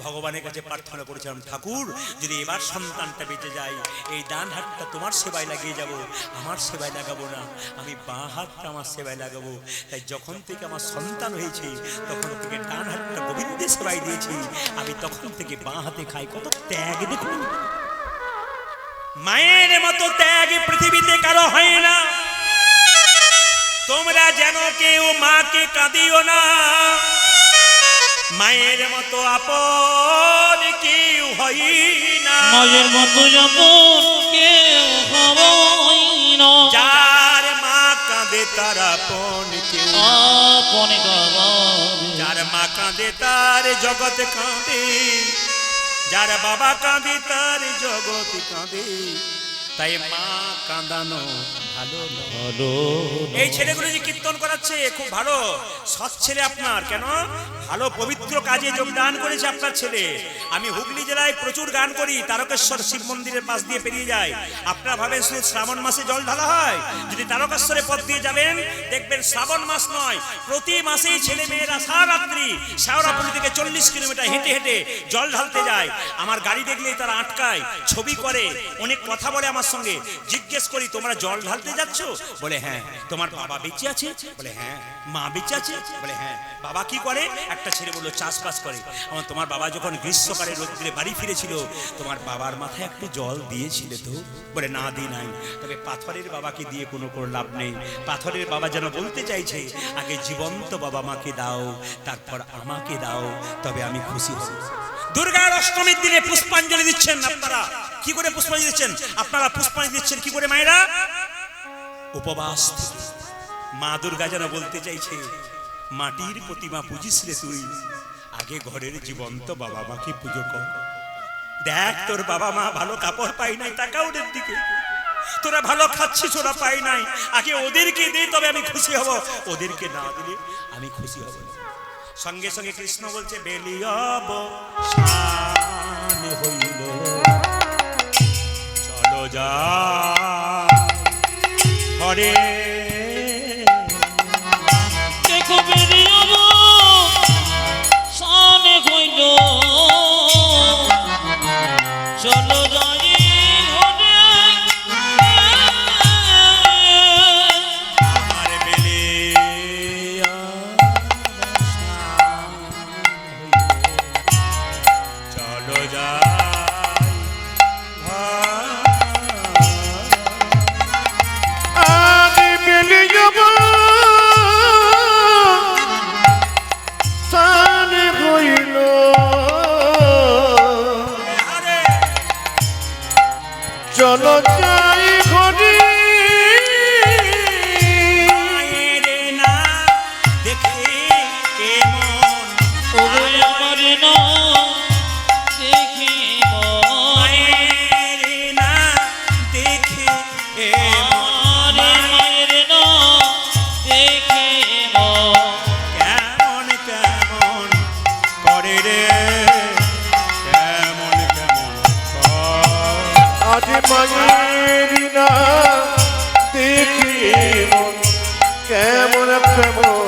ভগবানের কাছে প্রার্থনা করেছিলাম, ঠাকুর যদি এবার সন্তানটা বেঁচে যায়, এই ডান হাতটা তোমার সেবায় লাগিয়ে যাব, আমার সেবায় লাগাবো না, আমি বাঁ হাতটা আমার সেবায় লাগাবো। তাই যখন থেকে আমার সন্তান হয়েছে তখন থেকে ডান হাতটা গোবিন্দের সেবায় দিয়েছি, আমি তখন থেকে বাঁ হাতে খাই। কত ত্যাগ দেখুন, মায়ের মতো ত্যাগ পৃথিবীতে কারো হয় না। তোমরা যেন কেউ মাকে কাঁদিও না, মায়ের মতো আপন কেউ হয় না, মায়ের মতো আপন কেউ হয় না। যার মা কাঁদে তার আপন কেউ, আপন যার মা কাঁদে তার জগৎ কাঁদে, যার বাবা কাঁদে তার জগৎ কাঁদে। তাই মা কাঁদানো ভালো ভালো। এই ছেলেগুলো যে কীর্তন করাচ্ছে খুব ভালো, সৎ ছেলে আপনার, কেন ভালো পবিত্র কাজে যোগদান করেছে আপনার ছেলে। আমি হুগলি জেলায় প্রচুর গান করি, তারকেশ্বর শিব মন্দিরের পাশ দিয়ে পেরিয়ে যায়। আপনারা ভাবেন শুধু শ্রাবণ মাসে জল ঢালা হয়, যদি তারকেশ্বরের পথ দিয়ে যাবেন দেখবেন শ্রাবণ মাস নয়, প্রতি মাসেই ছেলে মেয়েরা সারারাত্রি শেওড়াপুরি থেকে 40 কিলোমিটার হেঁটে হেঁটে জল ঢালতে যায়। আমার গাড়ি দেখলেই তারা আটকায়, ছবি করে, অনেক কথা বলে আমার সঙ্গে। জিজ্ঞেস করি তোমরা জল ঢালতে যাচ্ছ? বলে হ্যাঁ। তোমার বাবা বেঁচে আছে? বলে হ্যাঁ। মা বেঁচে আছে? বলে হ্যাঁ। বাবা কি করে? একটা ছেলে বললো চাষবাস করে। আমার তোমার বাবা যখন গ্রীষ্মকালে রোদ্রে বাড়ি ফিরেছিল, তোমার বাবার মাথায় একটু জল দিয়েছিলে তো? বলে না, দিই নাই। তবে পাথরের বাবাকে দিয়ে কোনো লাভ নেই। পাথরের বাবা যেন বলতে চাইছে আগে জীবন্ত বাবা মাকে দাও, তারপর আমাকে দাও, তবে আমি খুশি হব। দুর্গার অষ্টমীর দিনে পুষ্পাঞ্জলি দিচ্ছেন আপনারা। কি করে পুষ্পাঞ্জলি দিচ্ছেন? আপনারা পুষ্পাঞ্জলি দিচ্ছেন কি করে মায়েরা? উপবাস থেকে। মা দুর্গা যেন বলতে চাইছে মাটির প্রতিমা পুজিস রে তুই, আগে ঘরের জীবন্ত বাবা মাকে পুজো কর। দেখ তোর বাবা মা ভালো কাপড় পাই নাই, টাকা ওদের দিকে, তোরা ভালো খাচ্ছিস ওরা পাই নাই, আগে ওদেরকে দে, তবে আমি খুশি হব। ওদেরকে না দিলে আমি খুশি হব। সঙ্গে সঙ্গে কৃষ্ণ বলছে বেলিয়ব শান হইল, চলো যা ঘরে। দেখো বেরিয়ব শান হইল, চলো যাই ঘরে। আমার বেলে চলো যাই আমি বেলে যাব সানে হইল, আরে চলো যাই ঘরে। মায়ের না দেখে কেমন, ওরে আমার না দেখি মায়ের না দেখে কেমন, মায়ের না দেখি কেমন কেমন করে রে, কেমন কেমন করে। আজ মায়ের না দেখি মন কেমন কেমন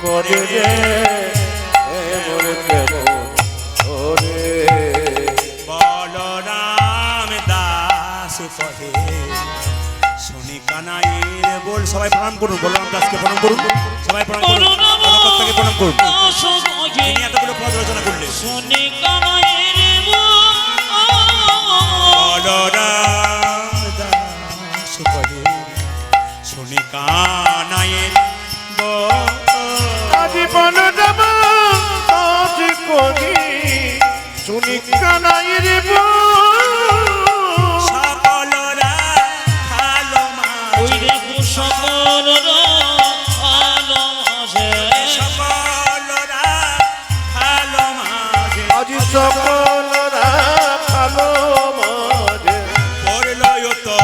করে রে, এমন কেমন ওরে। বলরাম দাস কহে শুনি কানাইয়ের বল। সবাই প্রণাম করুন, বলরাম দাসকে প্রণাম করুন, সবাই প্রণাম করুন, কর্তাকে প্রণাম করুন। তিনি এতগুলো পদ রচনা করলেন। শুনি কানাইয়ের বলরাম দাস কহে শুনি কানাইয়ের বল। আজ বলরাম দাস কহি শুনি কানাইয়ের সকলরা ভালো ওই মাঝে, রে সকলরা আলো আছে, সকলরা ভালো মাঝে, আজ সকলরা ভালো মাঝে। পড়লয় তো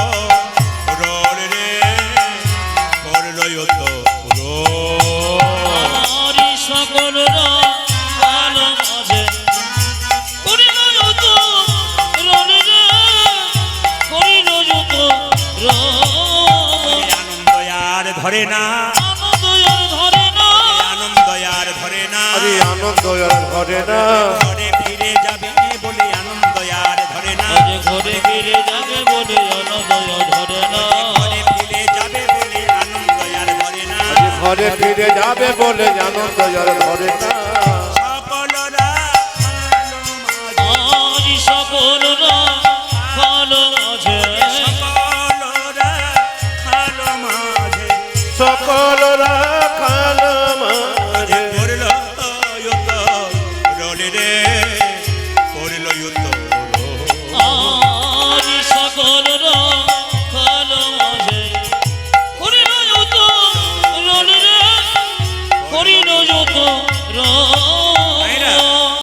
রোল রে, পড়লয় তো রোল। আমারি সকলরা আলো আছে, করিল যত রণ রে, করিল যত রণ। আনন্দ আর ধরে না, আনন্দ আর ধরে না, আনন্দ আর ধরে না, আরে আনন্দ আর ধরে না ঘরে ফিরে যাবে বলে আনন্দ আর ধরে না আজ ঘরে ফিরে যাবে বলে আনন্দ ধরে না ঘরে ফিরে যাবে বলে আনন্দ আর ধরে না ঘরে ফিরে যাবে বলে আনন্দ আর ধরে না সকলরা আজ সকলরা ভালো মাঝে সকলরা ভালো মাঝে সকলরা